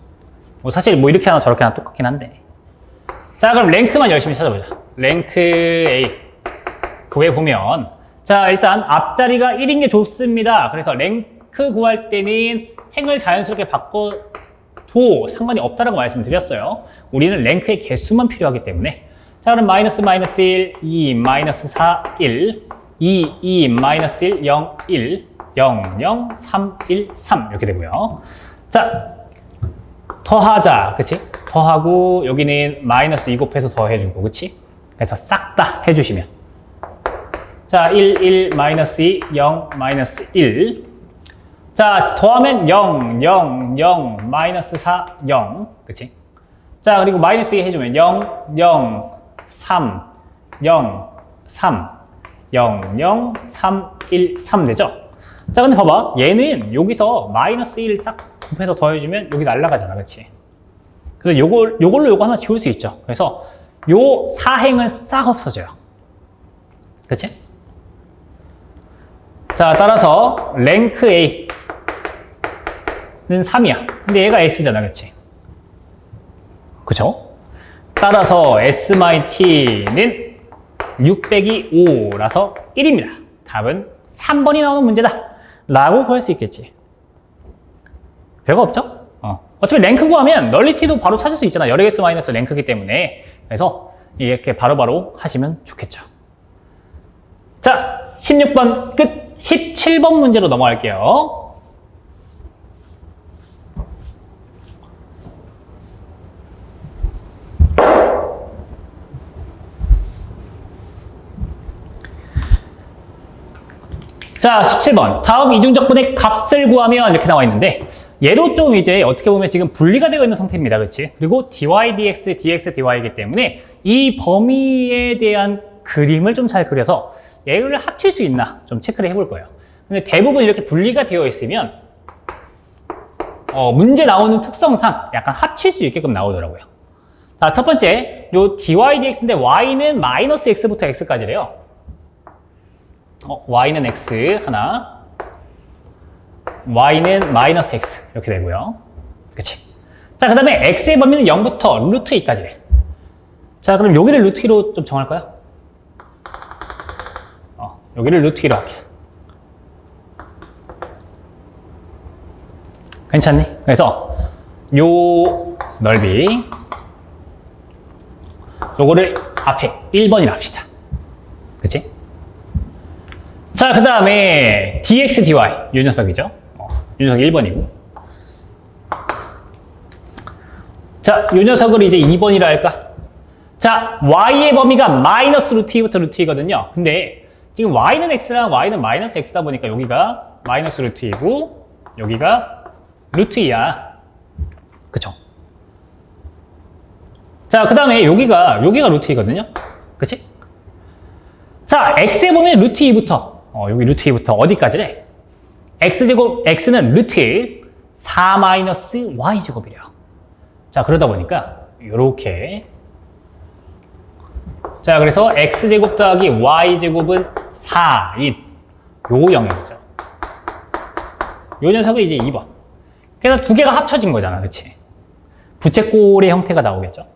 뭐 사실 뭐 이렇게 하나 저렇게 하나 똑같긴 한데. 자, 그럼 랭크만 열심히 찾아보자. 랭크 A 구해보면 자, 일단 앞자리가 1인 게 좋습니다. 그래서 랭크 구할 때는 행을 자연스럽게 바꿔도 상관이 없다라고 말씀드렸어요. 우리는 랭크의 개수만 필요하기 때문에 자, 그럼 마이너스 1, 2, 4, 1, 2, 1, 0, 1, 0, 0, 3, 1, 3 이렇게 되고요. 자, 더하자, 그치? 더하고 여기는 마이너스 2 곱해서 더해주고, 그치? 그래서 싹 다 해주시면 자, 1, 1, 마이너스 2, 0, 마이너스 1 자, 더하면 0, 0, 0, 마이너스 4, 0 그치? 자, 그리고 마이너스 2 해주면 0, 0, 3, 0, 3, 0, 0, 3, 1, 3 되죠? 자, 근데 봐봐. 얘는 여기서 마이너스 1 딱 곱해서 더해주면 여기 날아가잖아. 그치? 그래서 요걸로 요거 하나 지울 수 있죠. 그래서 요 사행은 싹 없어져요. 그치? 자, 따라서 랭크 A는 3이야. 근데 얘가 S잖아. 그치? 그쵸? 따라서 S-T는 6 빼기 5라서 1입니다. 답은 3번이 나오는 문제다. 라고 구할 수 있겠지. 별거 없죠? 어차피 랭크 구하면 널리티도 바로 찾을 수 있잖아. 열의 개수 마이너스 랭크이기 때문에. 그래서 이렇게 바로바로 하시면 좋겠죠. 자, 16번 끝. 17번 문제로 넘어갈게요. 자, 17번. 다음 이중적분의 값을 구하면 이렇게 나와 있는데 얘도 좀 이제 어떻게 보면 지금 분리가 되어 있는 상태입니다. 그렇지? 그리고 dy, dx, dx, dy이기 때문에 이 범위에 대한 그림을 좀 잘 그려서 얘를 합칠 수 있나 좀 체크를 해볼 거예요. 근데 대부분 이렇게 분리가 되어 있으면 문제 나오는 특성상 약간 합칠 수 있게끔 나오더라고요. 자, 첫 번째, 요 dy, dx인데 y는 마이너스 x부터 x까지래요. y는 x 하나, y는 마이너스 x 이렇게 되고요. 그치? 자, 그 다음에 x의 범위는 0부터 루트 2까지. 자, 그럼 여기를 루트 2로 좀 정할까요? 여기를 루트 2로 할게. 괜찮니? 그래서 요 넓이 요거를 앞에 1번이라 합시다. 그치? 자, 그 다음에 dx, dy 요 녀석이죠. 요 녀석 1번이고. 자, 요 녀석을 이제 2번이라 할까? 자, y의 범위가 마이너스 루트 2부터 루트 2거든요. 근데 지금 y는 x랑 y는 마이너스 x다 보니까 여기가 마이너스 루트 2고 여기가 루트 2야. 그쵸? 자, 그 다음에 여기가 루트 2거든요. 그치? 자, x의 범위는 루트 2부터 여기 루트 2부터 어디까지래? x제곱, x는 루트 4 마이너스 y제곱이래요. 자, 그러다 보니까 요렇게 자, 그래서 x제곱 더하기 y제곱은 4인 요 영역이죠. 요 녀석이 이제 2번. 그래서 두 개가 합쳐진 거잖아. 그치? 부채꼴의 형태가 나오겠죠?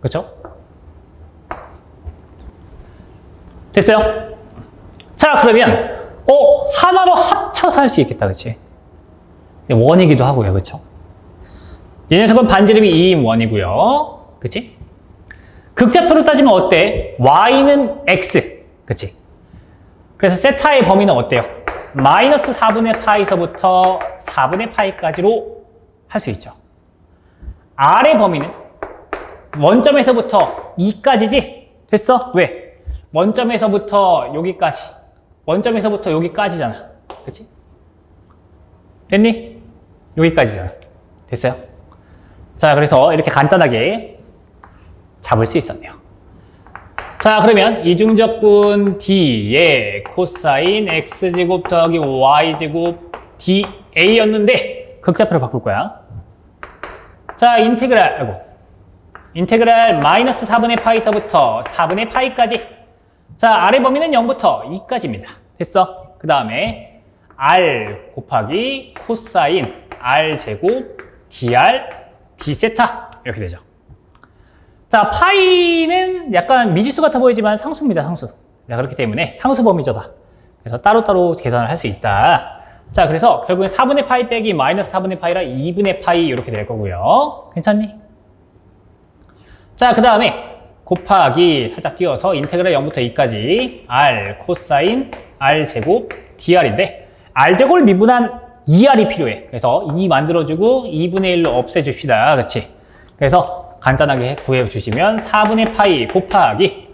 그쵸? 됐어요? 자, 그러면 하나로 합쳐서 할 수 있겠다, 그치? 원이기도 하고요, 그쵸? 이 녀석은 반지름이 2인 원이고요, 그치? 극좌표로 따지면 어때? y는 x, 그치? 그래서 세타의 범위는 어때요? 마이너스 4분의 파이서부터 4분의 파이까지로 할 수 있죠. r의 범위는 원점에서부터 2까지지? 됐어? 왜? 원점에서부터 여기까지. 원점에서부터 여기까지잖아. 그치? 됐니? 여기까지잖아. 됐어요? 자, 그래서 이렇게 간단하게 잡을 수 있었네요. 자, 그러면 이중적분 D의 코사인 X제곱 더하기 Y제곱 DA였는데 극좌표로 바꿀 거야. 자, 인테그랄 마이너스 4분의 파이서부터 4분의 파이까지. 자, 아래 범위는 0부터 2까지입니다. 됐어? 그 다음에 R 곱하기 코사인 R제곱 DR D세타 이렇게 되죠. 자, 파이는 약간 미지수 같아 보이지만 상수입니다, 상수. 자, 그렇기 때문에 상수 범위죠다. 그래서 따로따로 계산을 할 수 있다. 자, 그래서 결국엔 4분의 파이 빼기 마이너스 4분의 파이라 2분의 파이 이렇게 될 거고요. 괜찮니? 자, 그 다음에 곱하기 살짝 띄워서 인테그랄 0부터 2까지 R 코사인 R 제곱 DR인데 R제곱을 미분한 2R이 필요해. 그래서 2 만들어주고 2분의 1로 없애줍시다. 그치? 그래서 간단하게 구해주시면 4분의 파이 곱하기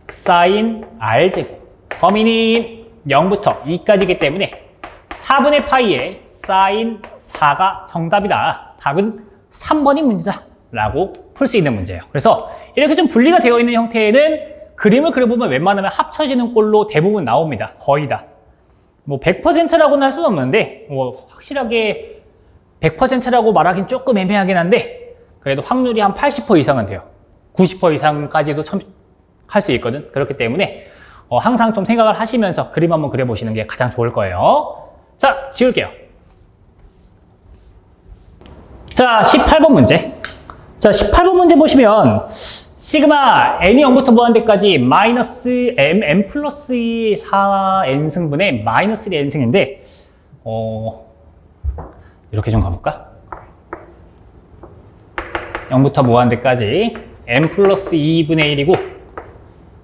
사인 R제곱 범위는 0부터 2까지이기 때문에 4분의 파이에 사인 4가 정답이다. 답은 3번이 문제다. 라고 풀 수 있는 문제예요. 그래서 이렇게 좀 분리가 되어 있는 형태에는 그림을 그려보면 웬만하면 합쳐지는 꼴로 대부분 나옵니다. 거의 다. 뭐 100%라고는 할 수는 없는데 뭐 확실하게 100%라고 말하긴 조금 애매하긴 한데 그래도 확률이 한 80% 이상은 돼요. 90% 이상까지도 할 수 있거든. 그렇기 때문에 항상 좀 생각을 하시면서 그림 한번 그려보시는 게 가장 좋을 거예요. 자, 지울게요. 자, 18번 문제. 자, 18번 문제 보시면 시그마 n이 0부터 무한대까지 마이너스 m 플러스 4n승분의 마이너스 1n승인데 이렇게 좀 가볼까? 0부터 무한대까지 m 플러스 2분의 1이고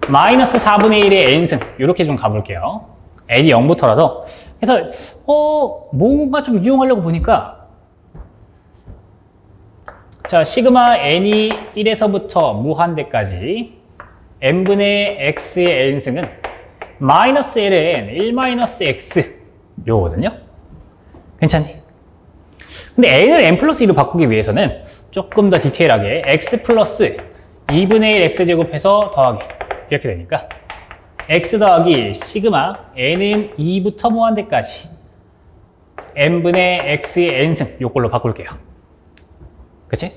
마이너스 4분의 1의 n승 이렇게 좀 가볼게요. n이 0부터라서 그래서 뭔가 좀 이용하려고 보니까 자, 시그마 n이 1에서부터 무한대까지 n분의 x의 n승은 마이너스 ln 1 마이너스 x 요거든요. 괜찮니? 근데 n을 n 플러스 2로 바꾸기 위해서는 조금 더 디테일하게 x 플러스 2분의 1 x제곱해서 더하기 이렇게 되니까 x 더하기 시그마 n은 2부터 무한대까지 n분의 x의 n승 요걸로 바꿀게요. 그치?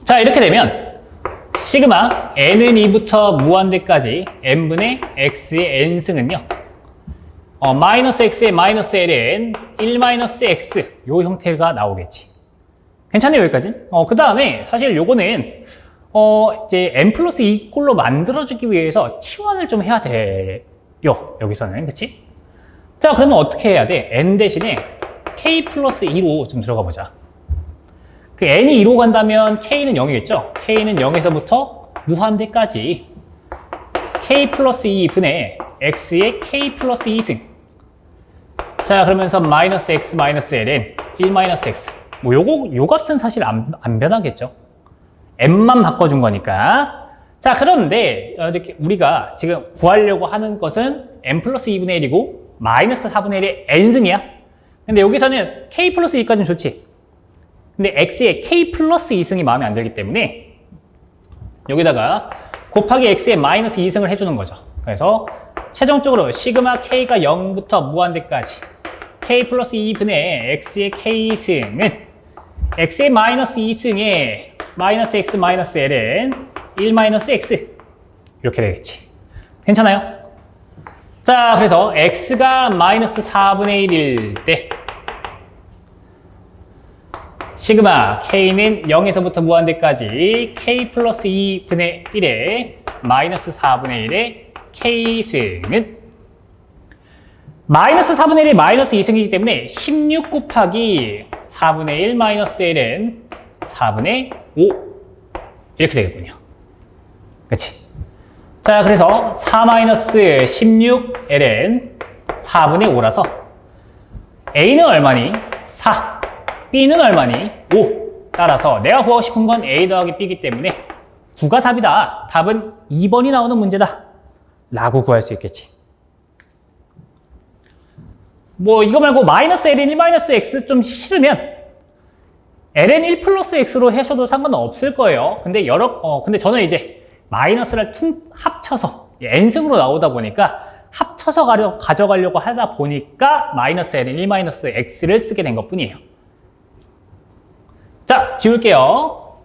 자, 이렇게 되면 시그마 n은 2부터 무한대까지 n분의 x의 n승은요 마이너스 x의 마이너스 ln 1 마이너스 x 요 형태가 나오겠지. 괜찮네요, 여기까지. 그 다음에 사실 요거는 이제 n 플러스 2 꼴로 만들어주기 위해서 치환을 좀 해야 돼요, 여기서는. 그치? 자, 그러면 어떻게 해야 돼? n 대신에 k 플러스 2로 좀 들어가 보자. 그 n이 2로 간다면 k는 0이겠죠? k는 0에서부터 무한대까지 k 플러스 2분의 x의 k 플러스 2승. 자, 그러면서 마이너스 x 마이너스 ln 1 마이너스 x. 뭐 요 값은 사실 안 변하겠죠? n만 바꿔준 거니까. 자, 그런데 우리가 지금 구하려고 하는 것은 n 플러스 2분의 1이고 마이너스 4분의 1의 n승이야. 근데 여기서는 k 플러스 2까지는 좋지. 근데 x의 k 플러스 2승이 마음에 안 들기 때문에 여기다가 곱하기 x의 마이너스 2승을 해주는 거죠. 그래서 최종적으로 시그마 k가 0부터 무한대까지 k 플러스 2분의 x의 k승은 x의 마이너스 2승에 마이너스 x 마이너스 ln 1 마이너스 x 이렇게 되겠지. 괜찮아요? 자, 그래서 x가 마이너스 4분의 1일 때 시그마 k는 0에서부터 무한대까지 k 플러스 2분의 1에 마이너스 4분의 1에 k승은 마이너스 4분의 1이 마이너스 2승이기 때문에 16 곱하기 4분의 1 마이너스 l은 4분의 5 이렇게 되겠군요. 그치? 자, 그래서 4 마이너스 16l은 4분의 5라서 a는 얼마니? 4, b는 얼마니? 5. 따라서 내가 구하고 싶은 건 a 더하기 b이기 때문에 9가 답이다. 답은 2번이 나오는 문제다. 라고 구할 수 있겠지. 뭐 이거 말고 마이너스 ln 1 마이너스 x 좀 싫으면 ln 1 플러스 x로 하셔도 상관은 없을 거예요. 근데 근데 저는 이제 마이너스를 합쳐서 n승으로 나오다 보니까 합쳐서 가져가려고 하다 보니까 마이너스 ln 1 마이너스 x를 쓰게 된 것 뿐이에요. 자, 지울게요.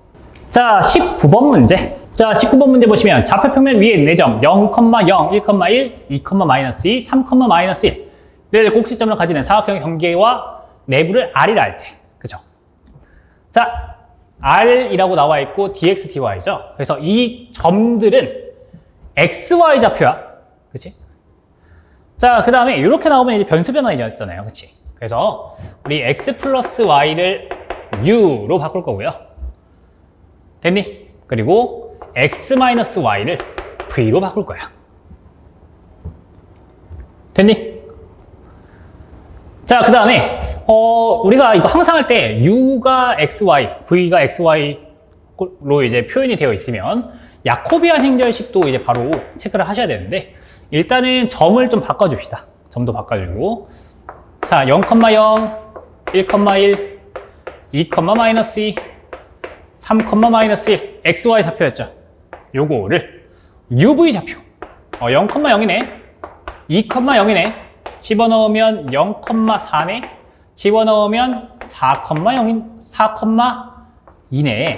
자, 19번 문제. 자, 19번 문제 보시면 좌표평면 위에 4점 0, 0, 1, 2, 3, -1를 꼭지점으로 가지는 사각형 경계와 내부를 R이라 할 때. 그죠? 자, R이라고 나와 있고 dx, dy죠. 그래서 이 점들은 xy 좌표야. 그치? 자, 그 다음에 이렇게 나오면 이제 변수 변환이잖아요. 그치? 그래서 우리 x 플러스 y를 u로 바꿀 거고요. 됐니? 그리고 x 마이너스 y를 v로 바꿀 거야. 됐니? 자, 그 다음에 우리가 이거 항상 할 때 u가 xy, v가 xy로 이제 표현이 되어 있으면 야코비안 행렬식도 이제 바로 체크를 하셔야 되는데 일단은 점을 좀 바꿔줍시다. 점도 바꿔주고 자, 0, 1, 1, 2, 마이너스 2, 3, 마이너스 1, xy 좌표였죠. 요거를 uv 좌표 0, 0이네 2, 0이네 집어넣으면 0,4네 집어넣으면 4,2네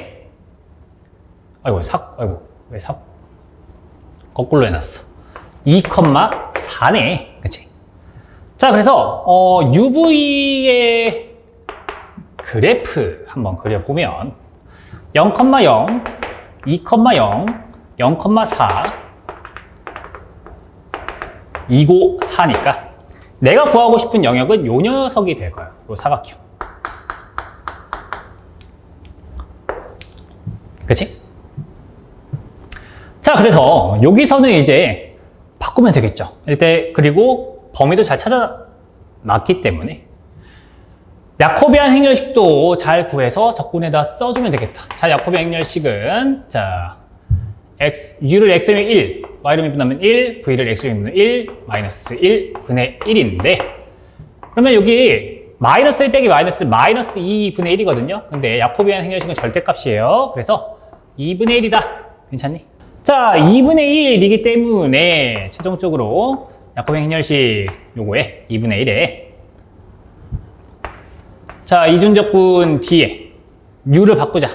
아이고 왜 거꾸로 해놨어 2,4네 그치? 자, 그래서 UV의 그래프 한번 그려보면 0,0, 2,0, 0,4 2고 4니까 내가 구하고 싶은 영역은 요 녀석이 될 거예요. 요 사각형. 그치? 자, 그래서 여기서는 이제 바꾸면 되겠죠. 일단 그리고 범위도 잘 찾아놨기 때문에 야코비안 행렬식도 잘 구해서 적분에다 써주면 되겠다. 자, 야코비안 행렬식은 자 u를 x면 1, y를 미분하면 1, v를 x로 미분하면 1, 마이너스 1 분의 1인데 그러면 여기 마이너스 1 빼기 마이너스 2 분의 1이거든요. 근데 야코비안 행렬식은 절대값이에요. 그래서 2분의 1이다. 괜찮니? 자, 2분의 1이기 때문에 최종적으로 야코비안 행렬식 요거에 2분의 1에 자, 이중적분 D에 U를 바꾸자.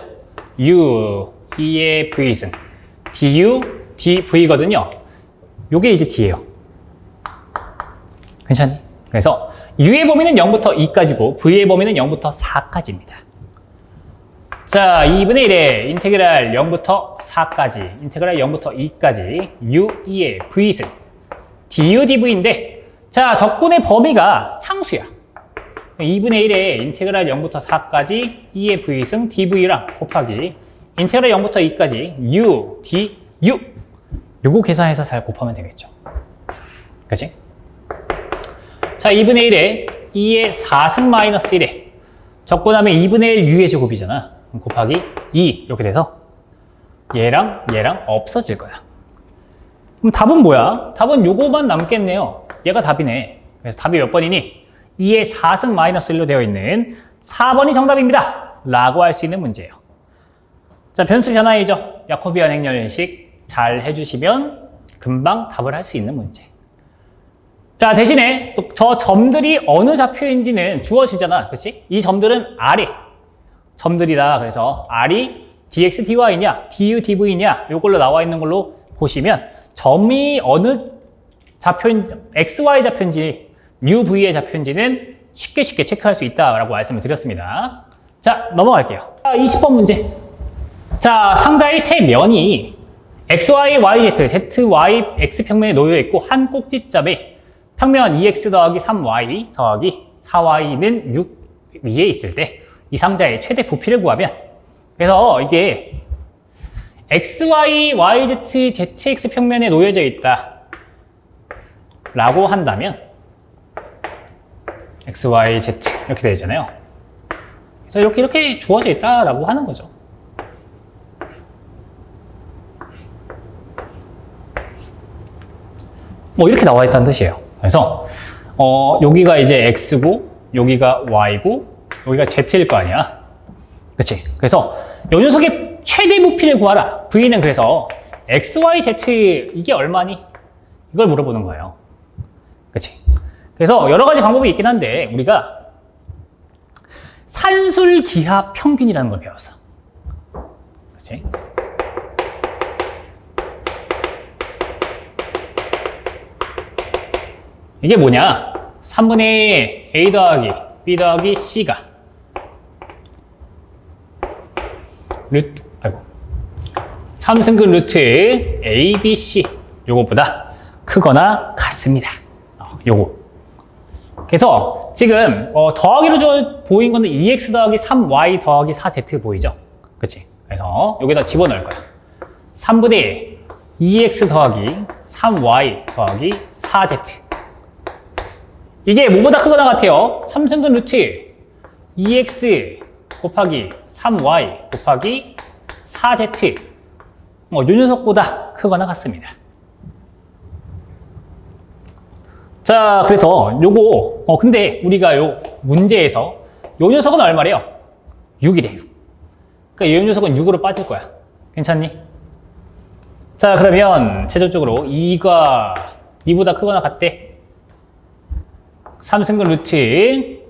U, E의 V승. du, dv거든요. 요게 이제 d예요. 괜찮니? 그래서 u의 범위는 0부터 2까지고 v의 범위는 0부터 4까지입니다. 자, 2분의 1에 인테그랄 0부터 4까지, 인테그랄 0부터 2까지 u, e의 v승. du, dv인데 자, 적분의 범위가 상수야. 2분의 1에 인테그랄 0부터 4까지 e의 v승 dv랑 곱하기 인테그랄 0부터 2까지 u, d, u 요거 계산해서 잘 곱하면 되겠죠. 그치? 자, 2분의 1에 2의 4승 마이너스 1에 적분하면 2분의 1 u의 제곱이잖아. 곱하기 2 이렇게 돼서 얘랑 없어질 거야. 그럼 답은 뭐야? 답은 요거만 남겠네요. 얘가 답이네. 그래서 답이 몇 번이니? 2의 4승 마이너스 1로 되어 있는 4번이 정답입니다. 라고 할 수 있는 문제예요. 자, 변수 변화이죠. 야코비안 행렬식 잘 해주시면 금방 답을 할 수 있는 문제. 자, 대신에 또 저 점들이 어느 좌표인지는 주어지잖아. 그치? 이 점들은 R이 점들이다. 그래서 R이 dx, dy냐, du, dv냐 요걸로 나와 있는 걸로 보시면 점이 어느 좌표인지, xy 좌표인지 u, v의 좌표인지는 쉽게 체크할 수 있다라고 말씀을 드렸습니다. 자, 넘어갈게요. 자, 20번 문제. 자, 상자의 세 면이 xy, yz, zy, x 평면에 놓여 있고 한 꼭지점에 평면 2x 더하기 3y 더하기 4y는 6 위에 있을 때 이 상자의 최대 부피를 구하면, 그래서 이게 xy, yz, zx 평면에 놓여져 있다 라고 한다면 x, y, z 이렇게 되잖아요. 그래서 이렇게 주어져 있다라고 하는 거죠. 뭐 이렇게 나와 있다는 뜻이에요. 그래서 여기가 이제 x고 여기가 y고 여기가 z일 거 아니야. 그치? 그래서 이 녀석의 최대 부피를 구하라. v는 그래서 x, y, z 이게 얼마니? 이걸 물어보는 거예요. 그치? 그래서 여러 가지 방법이 있긴 한데 우리가 산술기하 평균이라는 걸 배웠어. 그치? 이게 뭐냐? 3분의 a 더하기 b 더하기 c가 루트, 3승근 루트 a, b, c 요거보다 크거나 같습니다. 요거. 그래서 지금 더하기로 보인 거는 2x 더하기 3y 더하기 4z 보이죠? 그치? 그래서 여기다 집어넣을 거야. 3분의 2x 더하기 3y 더하기 4z. 이게 뭐보다 크거나 같아요? 3승근 루트 2x 곱하기 3y 곱하기 4z. 요 녀석보다 크거나 같습니다. 자, 그래서 요거, 근데 우리가 요 문제에서 요 녀석은 얼마래요? 6이래, 6. 그러니까 요 녀석은 6으로 빠질 거야. 괜찮니? 자, 그러면 최종적으로 2가 2보다 크거나 같대. 3승근 루트,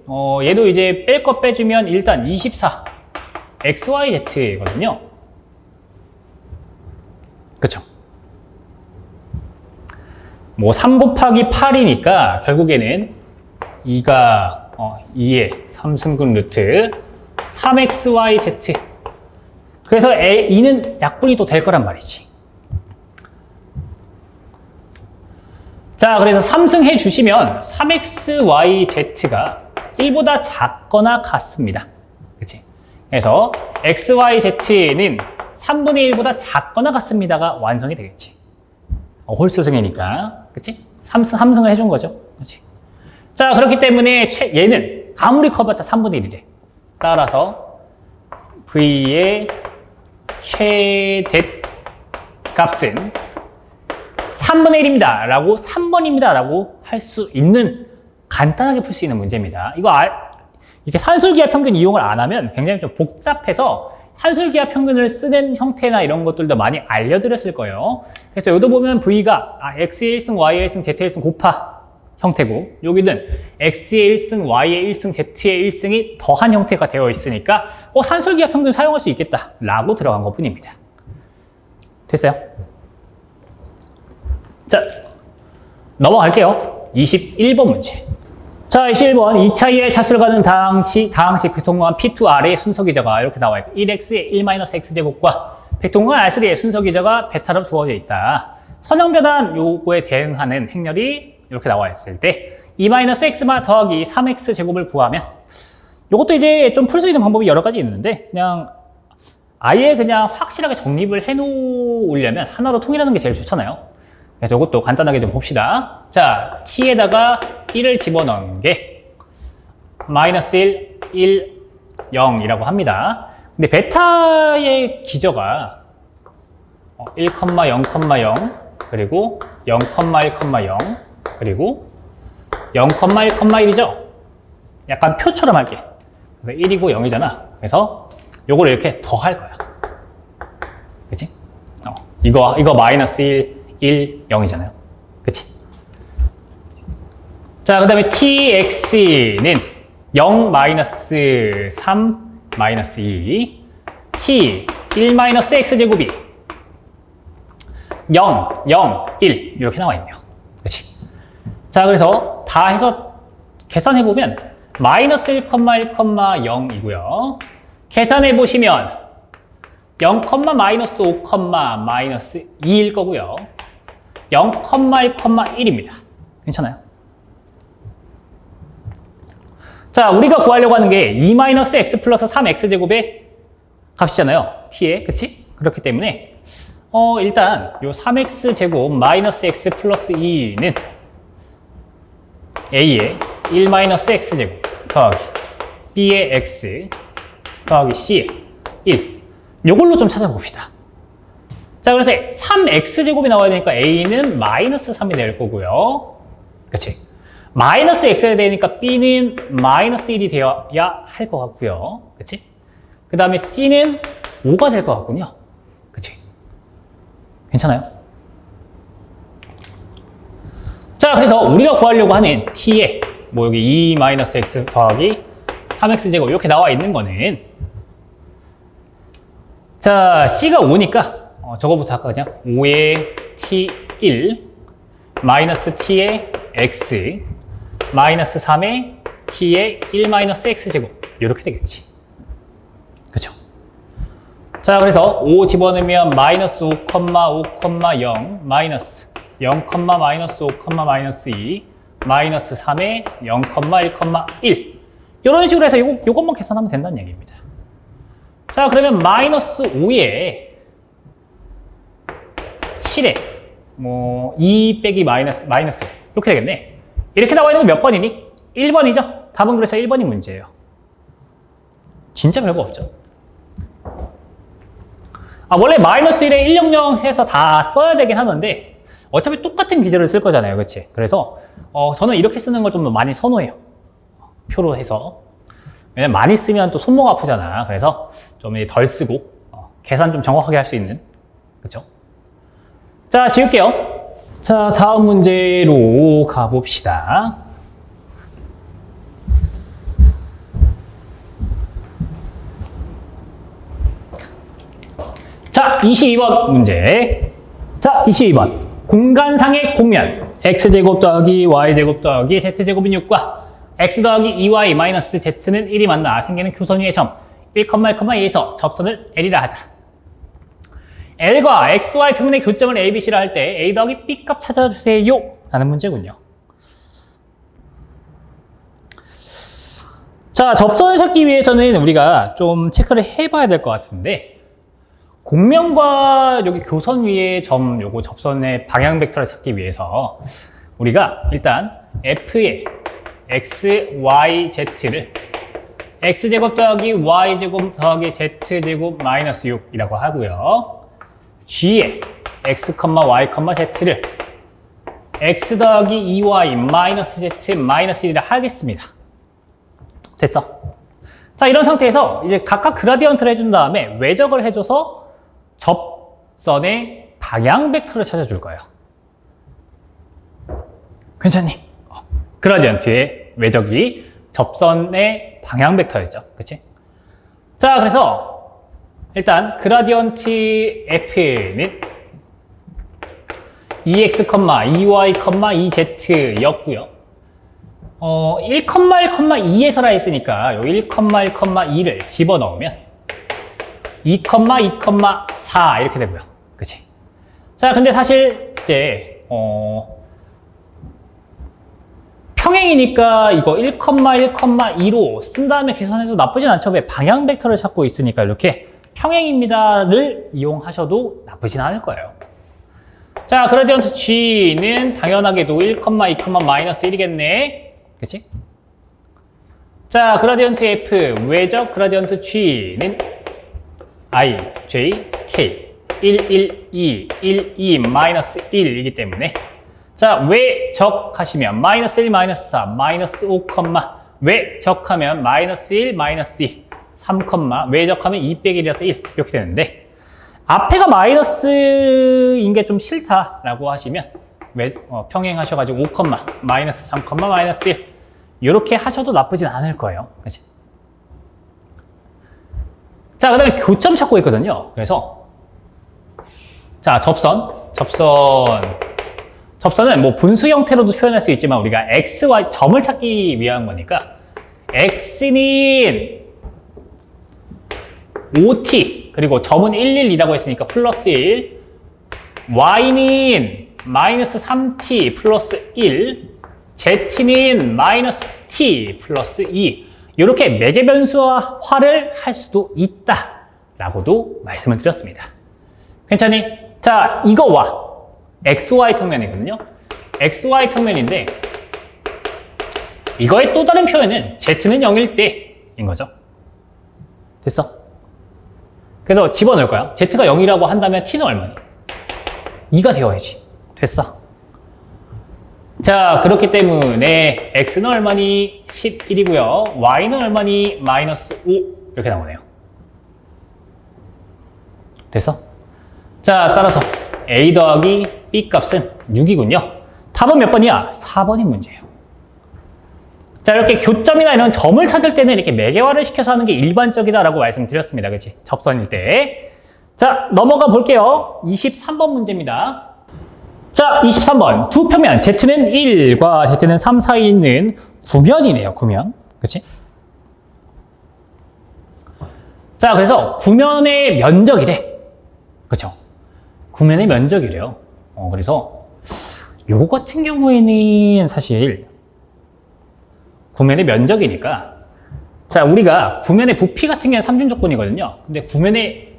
얘도 이제 뺄 거 빼주면 일단 24. XYZ거든요. 그쵸? 뭐 3 곱하기 8이니까 결국에는 2가 2의 3승근 루트 3XYZ. 그래서 2는 약분이 또 될 거란 말이지. 자, 그래서 3승 해 주시면 3XYZ가 1보다 작거나 같습니다. 그치? 그래서 XYZ는 3분의 1보다 작거나 같습니다가 완성이 되겠지. 홀수승이니까. 그치? 3승을 해준 거죠. 그치? 자, 그렇기 때문에 얘는 아무리 커봤자 3분의 1이래. 따라서 V의 최대 값은 3분의 1입니다. 라고 3번입니다. 라고 할 수 있는, 간단하게 풀 수 있는 문제입니다. 이렇게 산술기하 평균 이용을 안 하면 굉장히 좀 복잡해서 산술기하 평균을 쓰는 형태나 이런 것들도 많이 알려드렸을 거예요. 그래서 여기도 보면 V가 X의 1승, Y의 1승, Z의 1승 곱하 형태고, 여기는 X의 1승, Y의 1승, Z의 1승이 더한 형태가 되어 있으니까 산술기하 평균 사용할 수 있겠다 라고 들어간 것 뿐입니다. 됐어요? 자, 넘어갈게요. 21번 문제. 자, 21번 2차이의 차수를 가는 다항식 백통관 P2R의 순서 기저가 이렇게 나와 있고 1x의 1-x제곱과 백통관 R3의 순서 기저가 베타로 주어져 있다. 선형변환 요거에 대응하는 행렬이 이렇게 나와 있을 때 2-x만 더하기 3x제곱을 구하면, 요것도 이제 좀 풀 수 있는 방법이 여러 가지 있는데 그냥 아예 그냥 확실하게 정립을 해 놓으려면 하나로 통일하는 게 제일 좋잖아요. 그래서 이것도 간단하게 좀 봅시다. 자, t에다가 1을 집어넣은 게 -1, 1, 0이라고 합니다. 근데 베타의 기저가 1, 0,0 그리고 0,1,0 그리고 0,1,1이죠. 약간 표처럼 할게. 그래서 1이고 0이잖아. 그래서 요걸 이렇게 더 할 거야. 그치? 이거 -1, 1, 0이잖아요. 그치? 자, 그 다음에 tx는 0, -3, -2 t, 1-x제곱이 0, 0, 1 이렇게 나와 있네요. 그치? 자, 그래서 다 해서 계산해보면 -1,1,0이고요. 계산해보시면 0, 마이너스 5, 마이너스 2일 거고요. 0, 1, 1입니다. 괜찮아요? 자, 우리가 구하려고 하는 게 2-x 플러스 3x제곱의 값이잖아요. t에, 그치? 그렇기 때문에 일단 요 3x제곱 마이너스 x 플러스 2는 a의 1-x제곱 더하기 b의 x 더하기 c의 1. 요걸로 좀 찾아봅시다. 자, 그래서 3x제곱이 나와야 되니까 a는 마이너스 3이 될 거고요. 그치? 마이너스 x가 되니까 b는 마이너스 1이 되어야 할 것 같고요. 그치? 그 다음에 c는 5가 될 것 같군요. 그치? 괜찮아요? 자, 그래서 우리가 구하려고 하는 t에 뭐 여기 2-x 더하기 3x제곱 이렇게 나와 있는 거는 자, c가 5니까 저거부터 할까 그냥 5의 t1 마이너스 t의 x 마이너스 3의 t의 1-x제곱 이렇게 되겠지. 그쵸? 자, 그래서 5 집어넣으면 마이너스 5, 0 마이너스 0, 마이너스 5, 마이너스 2 마이너스 3의 0, 1, 1 이런 식으로 해서 요것만 계산하면 된다는 얘기입니다. 자, 그러면 마이너스 5에 7에 뭐 2 빼기 마이너스 이렇게 되겠네. 이렇게 나와 있는 거 몇 번이니? 1번이죠? 답은 그래서 1번이 문제예요. 진짜 별거 없죠. 원래 마이너스 1에 100 해서 다 써야 되긴 하는데 어차피 똑같은 기절을 쓸 거잖아요. 그치? 그래서 저는 이렇게 쓰는 걸 좀 많이 선호해요. 표로 해서. 왜냐면 많이 쓰면 또 손목 아프잖아. 그래서 좀 덜 쓰고 계산 좀 정확하게 할 수 있는. 그쵸? 자, 지울게요. 자, 다음 문제로 가봅시다. 자, 22번 문제. 자, 22번. 공간상의 공면. x제곱 더하기 y제곱 더하기 z제곱인 6과 x 더하기 2y 마이너스 z는 1이 만나 생기는 교선 위의 점 1, 1,2에서 접선을 L이라 하자. L과 XY 표면의 교점을 A, B, C라 할 때 A 더하기 B 값 찾아주세요 라는 문제군요. 자, 접선을 찾기 위해서는 우리가 좀 체크를 해봐야 될 것 같은데 공면과 여기 교선 위의 점 요거 접선의 방향 벡터를 찾기 위해서 우리가 일단 F의 X, Y, Z를 X제곱 더하기 Y제곱 더하기 Z제곱 마이너스 6이라고 하고요. G의 X, Y, Z를 X 더하기 2Y 마이너스 Z 마이너스 1이라 하겠습니다. 됐어. 자, 이런 상태에서 이제 각각 그라디언트를 해준 다음에 외적을 해줘서 접선의 방향 벡터를 찾아줄 거예요. 괜찮니? 그라디언트의 외적이 접선의 방향 벡터였죠. 그치? 자, 그래서 일단 그라디언트 F는 2x, 2y, 2z 였고요. 1, 1,2에서라 했으니까 요 1, 1, 2를 집어넣으면 2, 2, 4 이렇게 되고요. 그치? 자, 근데 사실 이제 평행이니까 이거 1, 1, 2로 쓴 다음에 계산해서 나쁘진 않죠. 왜? 방향 벡터를 찾고 있으니까 이렇게 평행입니다를 이용하셔도 나쁘진 않을 거예요. 자, 그라디언트 G는 당연하게도 1, 2, 마이너스 1이겠네. 그치? 자, 그라디언트 F, 외적 그라디언트 G는 I, J, K 1, 1, 2, 1, 2, 마이너스 1이기 때문에 자, 외적하시면 마이너스 1, 마이너스 4, 마이너스 5, 외적하면 마이너스 1, 마이너스 2, 3, 외적하면 2 빼기 1이라서 1 이렇게 되는데 앞에가 마이너스인 게 좀 싫다라고 하시면 평행하셔가지고 5, 마이너스 3, 마이너스 1 이렇게 하셔도 나쁘진 않을 거예요. 그치? 자, 그 다음에 교점 찾고 있거든요. 그래서 자, 접선은 뭐 분수 형태로도 표현할 수 있지만 우리가 x, y 점을 찾기 위한 거니까 x는 OT, 그리고 점은 11이라고 했으니까 플러스 1, Y는 마이너스 3T 플러스 1, Z는 마이너스 T 플러스 2. 이렇게 매개변수화를 할 수도 있다 라고도 말씀을 드렸습니다. 괜찮니? 자, 이거와 XY 평면이거든요. XY 평면인데 이거의 또 다른 표현은 Z는 0일 때인 거죠. 됐어? 그래서 집어넣을까요? Z가 0이라고 한다면 T는 얼마니? 2가 되어야지. 됐어. 자, 그렇기 때문에 X는 얼마니? 11이고요. Y는 얼마니? 마이너스 5. 이렇게 나오네요. 됐어? 자, 따라서 A 더하기 B 값은 6이군요. 답은 몇 번이야? 4번이 문제예요. 자, 이렇게 교점이나 이런 점을 찾을 때는 이렇게 매개화를 시켜서 하는 게 일반적이다라고 말씀드렸습니다. 그치? 접선일 때. 자, 넘어가 볼게요. 23번 문제입니다. 자, 23번. 두 평면 Z는 1과 Z는 3 사이에 있는 구면이네요. 구면. 그치? 자, 그래서 구면의 면적이래. 그쵸? 구면의 면적이래요. 그래서 요거 같은 경우에는 사실 구면의 면적이니까, 자, 우리가 구면의 부피 같은 경우는 3중 조건이거든요. 근데 구면의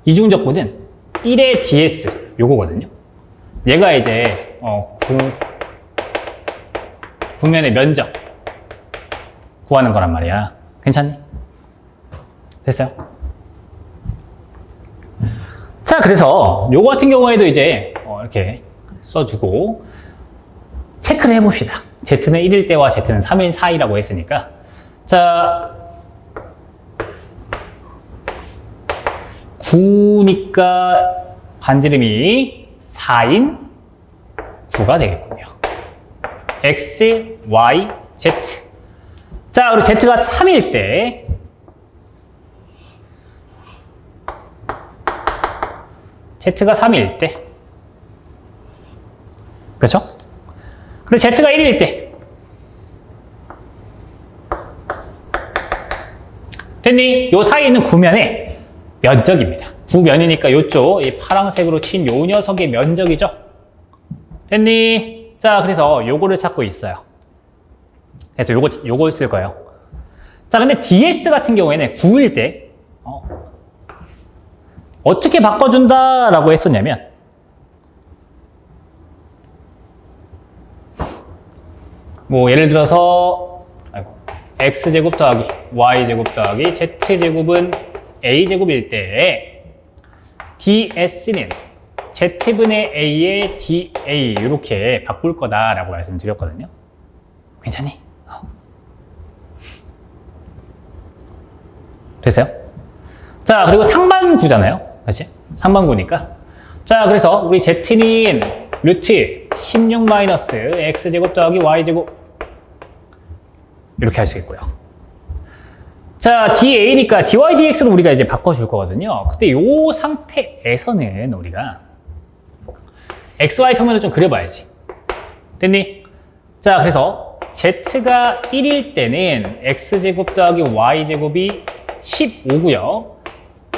이중 조건은 1의 ds 요거거든요. 얘가 이제 구면의 면적 구하는 거란 말이야. 괜찮니? 됐어요? 자, 그래서 요거 같은 경우에도 이제 이렇게 써주고 체크를 해봅시다. Z는 1일 때와 Z는 3일 사이라고 했으니까, 자, 9니까 반지름이 4인 9가 되겠군요. X, Y, Z. 자, 그리고 Z가 3일 때 Z가 3일 때, 그렇죠? 그리고 Z가 1일 때 됐니? 요 사이에 있는 구면의 면적입니다. 구면이니까 요쪽 이 파란색으로 친 요 녀석의 면적이죠. 됐니? 자, 그래서 요거를 찾고 있어요. 그래서 요걸 쓸 거예요. 자, 근데 ds 같은 경우에는 9일 때 어떻게 바꿔준다라고 했었냐면, 뭐 예를 들어서 x제곱 더하기 y제곱 더하기 z제곱은 a제곱일 때 ds는 z분의 a의 da 이렇게 바꿀 거다라고 말씀드렸거든요. 괜찮니? 됐어요? 자, 그리고 상반구잖아요. 그치? 상반구니까. 자, 그래서 우리 z는 루트 16 마이너스 x제곱 더하기 y제곱 이렇게 할 수 있고요. 자, da니까 dy dx로 우리가 이제 바꿔줄 거거든요. 근데 이 상태에서는 우리가 xy 평면을 좀 그려봐야지. 됐니? 자, 그래서 z가 1일 때는 x제곱 더하기 y제곱이 15고요.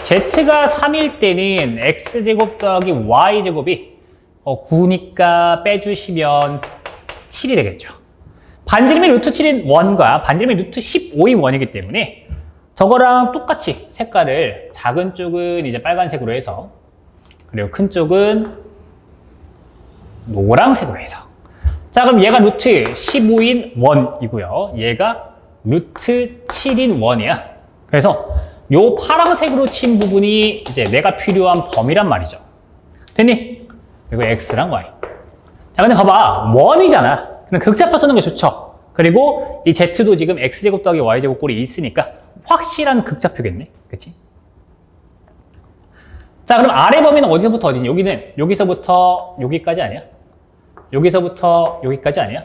z가 3일 때는 x제곱 더하기 y제곱이 9니까 빼주시면 7이 되겠죠. 반지름이 루트 7인 1과 반지름이 루트 15인 1이기 때문에 저거랑 똑같이 색깔을 작은 쪽은 이제 빨간색으로 해서, 그리고 큰 쪽은 노란색으로 해서. 자, 그럼 얘가 루트 15인 1이고요. 얘가 루트 7인 1이야. 그래서 요 파란색으로 친 부분이 이제 내가 필요한 범위란 말이죠. 됐니? 그리고 x랑 y. 자, 근데 봐봐. 1이잖아. 그럼 극좌표 쓰는 게 좋죠. 그리고 이 z도 지금 x제곱 더하기 y제곱 꼴이 있으니까 확실한 극좌표겠네. 그치? 자, 그럼 아래 범위는 어디서부터 어디니? 여기는 여기서부터 여기까지 아니야? 여기서부터 여기까지 아니야?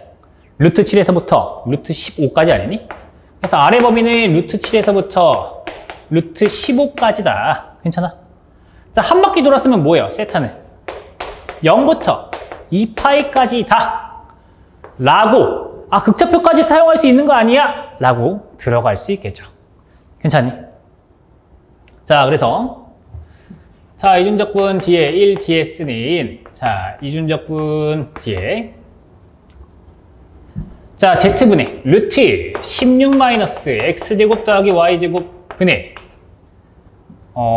루트 7에서부터 루트 15까지 아니니? 그래서 아래 범위는 루트 7에서부터 루트 15까지다. 괜찮아? 자, 한 바퀴 돌았으면 뭐예요? 세타는 0부터 2파이까지 다 라고, 극좌표까지 사용할 수 있는 거 아니야? 라고 들어갈 수 있겠죠. 괜찮니? 자, 그래서 자, 이중적분 뒤에 1ds는 자, 이중적분 뒤에 자, z분의 루트 16 마이너스 x제곱 더하기 y제곱 분의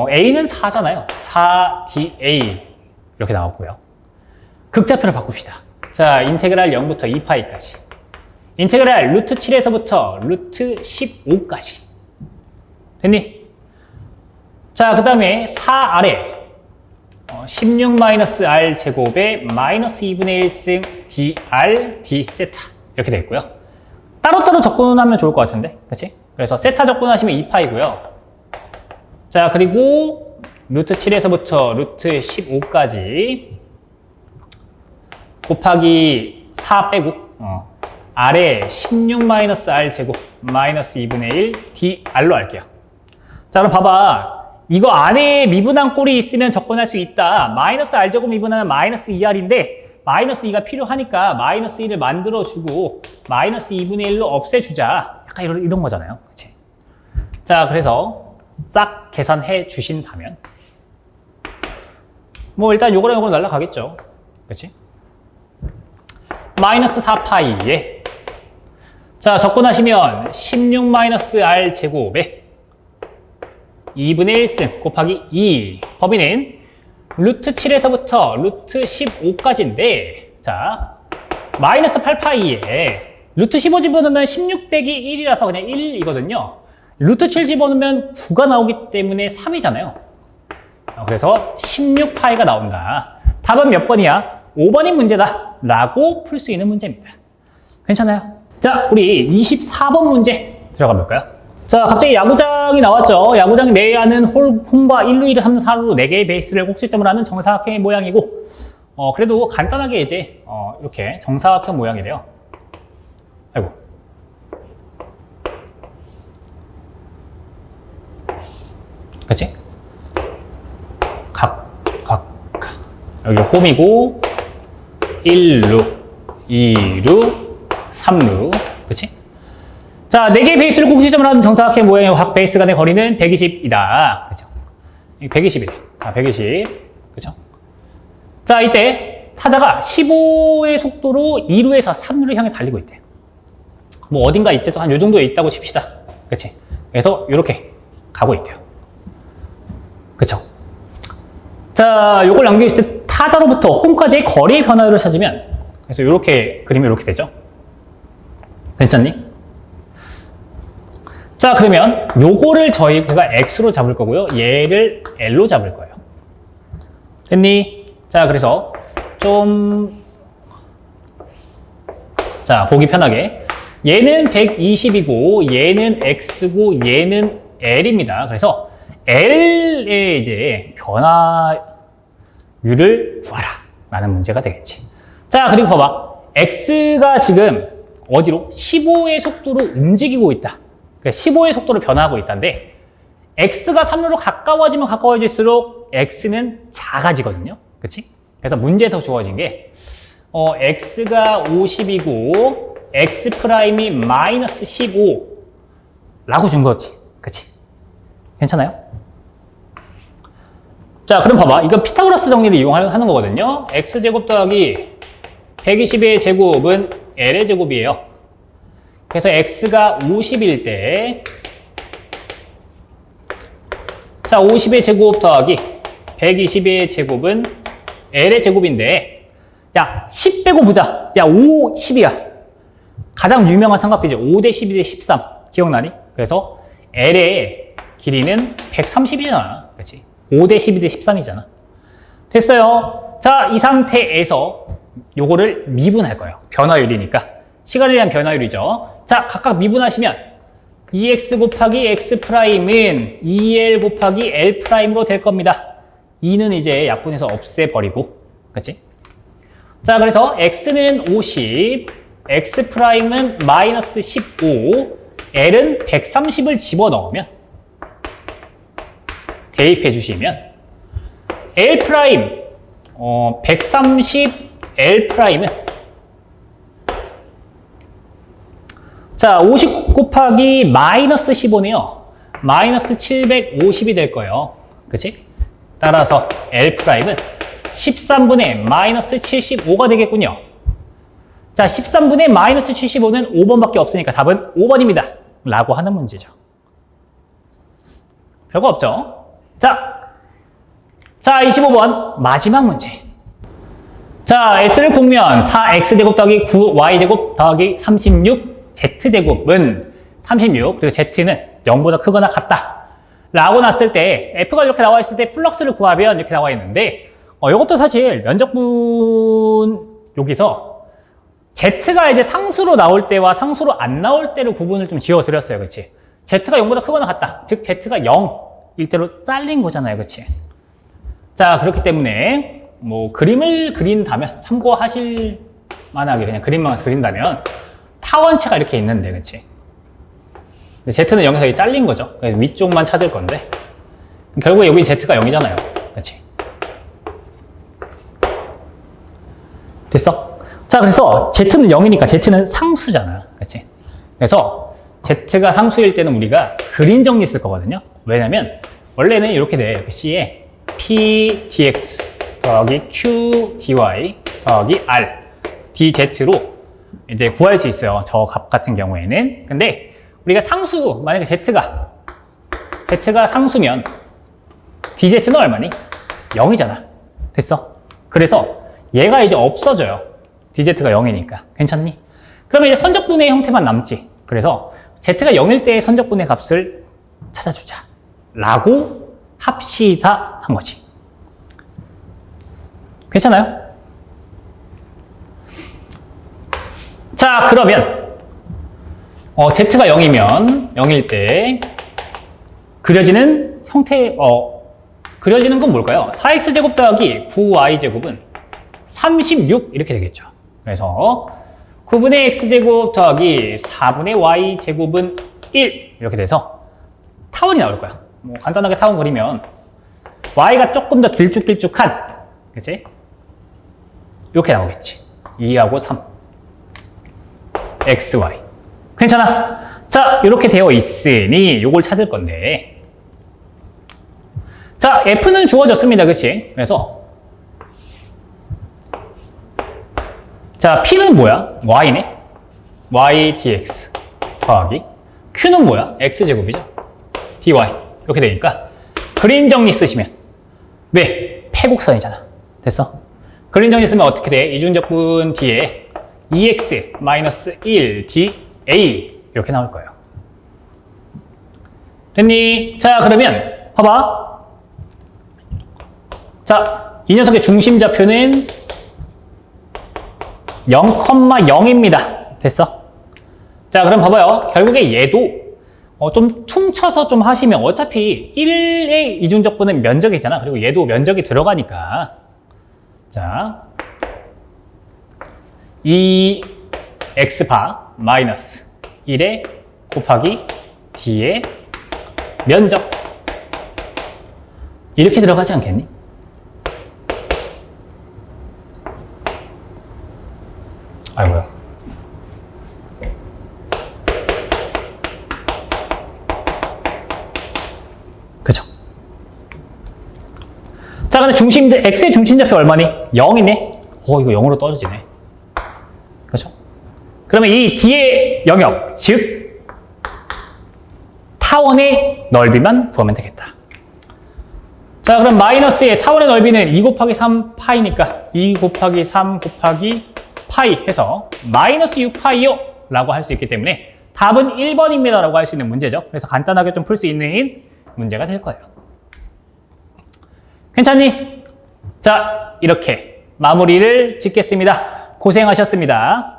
a는 4잖아요. 4da 이렇게 나왔고요. 극좌표를 바꿉시다. 자, 인테그랄 0부터 2파이까지. 인테그랄 루트 7에서부터 루트 15까지. 됐니? 자, 그 다음에 4 아래 16 마이너스 r 제곱에 마이너스 2분의 1승 dr d 세타 이렇게 되어 있고요. 따로따로 적분하면 좋을 것 같은데, 그치? 그래서 세타 적분하시면 2파이고요. 자, 그리고 루트 7에서부터 루트 15까지 곱하기 4 빼고 아래 16 마이너스 r 제곱 마이너스 2분의 1 dr로 할게요. 자, 그럼 봐봐. 이거 안에 미분한 꼴이 있으면 적분할 수 있다. 마이너스 r제곱 미분하면 마이너스 2r인데 마이너스 2가 필요하니까 마이너스 1을 만들어주고 마이너스 2분의 1로 없애주자. 약간 이런 거잖아요. 그치? 자, 그래서 싹 계산해 주신다면 뭐 일단 요거랑 요거랑 날라가겠죠. 그치? 마이너스 4파이에 자, 적분하시면 16 마이너스 r 제곱에 2분의 1승 곱하기 2 범위는 루트 7에서부터 루트 15까지인데 자, 마이너스 8파이에 루트 15 집어넣으면 16 빼기 1이라서 그냥 1이거든요. 루트 7 집어넣으면 9가 나오기 때문에 3이잖아요. 그래서 16파이가 나온다. 답은 몇 번이야? 5번이 문제다 라고 풀 수 있는 문제입니다. 괜찮아요? 자, 우리 24번 문제 들어가 볼까요? 자, 갑자기 야구장이 나왔죠. 야구장 내에 하는 홈과 1루, 2루, 3루, 4루 4개의 베이스를 꼭지점으로 하는 정사각형의 모양이고 그래도 간단하게 이제 이렇게 정사각형 모양이래요. 아이고. 그치? 여기 홈이고 1루, 2루, 3루. 그치? 자, 4개의 베이스를 꼭지점으로 하는 정사각형 모양의 각 베이스 간의 거리는 120이다. 그죠? 120이래. 120. 그죠? 자, 이때 타자가 15의 속도로 2루에서 3루를 향해 달리고 있대요. 뭐 어딘가 있죠? 한 요 정도에 있다고 칩시다. 그치? 그래서 이렇게 가고 있대요. 그쵸? 자, 요걸 남겨있을 때 타자로부터 홈까지의 거리의 변화율을 찾으면 그래서 이렇게 그리면 이렇게 되죠. 괜찮니? 자, 그러면 요거를 저희가 x로 잡을 거고요. 얘를 l로 잡을 거예요. 됐니? 자, 그래서 자, 보기 편하게 얘는 120이고 얘는 x고 얘는 l입니다. 그래서 l의 이제 변화율을 구하라 라는 문제가 되겠지. 자, 그리고 봐봐. x가 지금 어디로? 15의 속도로 움직이고 있다. 15의 속도로 변화하고 있다는데 x가 3루로 가까워지면 가까워질수록 x는 작아지거든요. 그치? 그래서 문제에서 주어진 게 x가 50이고 x 프라임이 마이너스 15 라고 준 거지. 그치? 괜찮아요? 자, 그럼 봐봐. 이건 피타고라스 정리를 이용하는 거거든요. x제곱 더하기 120의 제곱은 l의 제곱이에요. 그래서 x가 50일 때 자, 50의 제곱 더하기 120의 제곱은 l의 제곱인데 야, 10 빼고 보자. 야, 5, 10이야. 가장 유명한 삼각비죠. 5대 12 대 13. 기억나니? 그래서 l의 길이는 130이잖아. 그렇지? 5대 12 대 13이잖아. 됐어요. 자, 이 상태에서 요거를 미분할 거예요. 변화율이니까. 시간에 대한 변화율이죠. 자, 각각 미분하시면 2x 곱하기 x 프라임은 2l 곱하기 l 프라임으로 될 겁니다. 2는 이제 약분해서 없애버리고, 그치? 자, 그래서 x는 50, x 프라임은 마이너스 15, l은 130을 집어넣으면 대입해 주시면 l 프라임 130 l 프라임은 자, 50 곱하기 마이너스 15네요. 마이너스 750이 될 거예요. 그치? 따라서 L 프라임은 13분의 마이너스 75가 되겠군요. 자, 13분의 마이너스 75는 5번밖에 없으니까 답은 5번입니다. 라고 하는 문제죠. 별거 없죠? 자, 25번 마지막 문제. 자, S를 공면 4X제곱 더하기 9Y제곱 더하기 36Z제곱은 36, 그리고 Z는 0보다 크거나 같다. 라고 났을 때, F가 이렇게 나와 있을 때 플럭스를 구하면 이렇게 나와 있는데, 이것도 사실 면적분, 여기서 Z가 이제 상수로 나올 때와 상수로 안 나올 때로 구분을 좀 지어 드렸어요. 그치? Z가 0보다 크거나 같다. 즉, Z가 0일 때로 잘린 거잖아요. 그치? 자, 그렇기 때문에, 뭐, 그림을 그린다면, 참고하실 만하게 그냥 그림만 그린다면, 타원체가 이렇게 있는데, 그치? 근데 Z는 0에서 잘린 거죠. 그래서 위쪽만 찾을 건데, 결국에 여기 Z가 0이잖아요. 그치? 됐어? 자, 그래서 Z는 0이니까 Z는 상수잖아. 그치? 그래서 Z가 상수일 때는 우리가 그림 정리 쓸 거거든요. 왜냐면, 원래는 이렇게 돼. 이렇게 C에 P dx 더하기 Q dy 더하기 R dz로 이제 구할 수 있어요. 저 값 같은 경우에는. 근데 우리가 상수, 만약에 Z가 상수면 dz는 얼마니? 0이잖아. 됐어? 그래서 얘가 이제 없어져요. dz가 0이니까. 괜찮니? 그러면 이제 선적분의 형태만 남지. 그래서 z가 0일 때의 선적분의 값을 찾아주자. 라고 합시다 한 거지. 괜찮아요? 자, 그러면 z가 0일 때 그려지는 형태, 그려지는 건 뭘까요? 4x제곱 더하기 9y제곱은 36 이렇게 되겠죠. 그래서 9분의 x제곱 더하기 4분의 y제곱은 1 이렇게 돼서 타원이 나올 거야. 뭐 간단하게 타원 그리면 y가 조금 더 길쭉길쭉한, 그치? 이렇게 나오겠지. 2하고 3 xy. 괜찮아? 자, 이렇게 되어 있으니 이걸 찾을 건데, 자, f는 주어졌습니다. 그치? 그래서 자, p는 뭐야? y네? y dx 더하기 q는 뭐야? x제곱이죠? dy 이렇게 되니까 그림 정리 쓰시면 왜? 패곡선이잖아. 됐어? 그림 정리 쓰면 어떻게 돼? 이중적분 뒤에 2x-1 dA 이렇게 나올 거예요. 됐니? 자, 그러면 봐봐. 자, 이 녀석의 중심좌표는 0,0입니다. 됐어? 자, 그럼 봐봐요. 결국에 얘도 좀 퉁쳐서 좀 하시면 어차피 1의 이중적분은 면적이잖아. 그리고 얘도 면적이 들어가니까. 자, 2x바 마이너스 1에 곱하기 d의 면적. 이렇게 들어가지 않겠니? 아이고야. 그죠? 자, 근데 x의 중심좌표 얼마니? 0이네? 이거 0으로 떨어지네. 그죠? 그러면 이 d의 영역, 즉, 타원의 넓이만 구하면 되겠다. 자, 그럼 마이너스의 타원의 넓이는 2 곱하기 3 파이니까 2 곱하기 3 곱하기 파이 해서 마이너스 6파이요 라고 할 수 있기 때문에 답은 1번입니다 라고 할 수 있는 문제죠. 그래서 간단하게 좀 풀 수 있는 문제가 될 거예요. 괜찮니? 자, 이렇게 마무리를 짓겠습니다. 고생하셨습니다.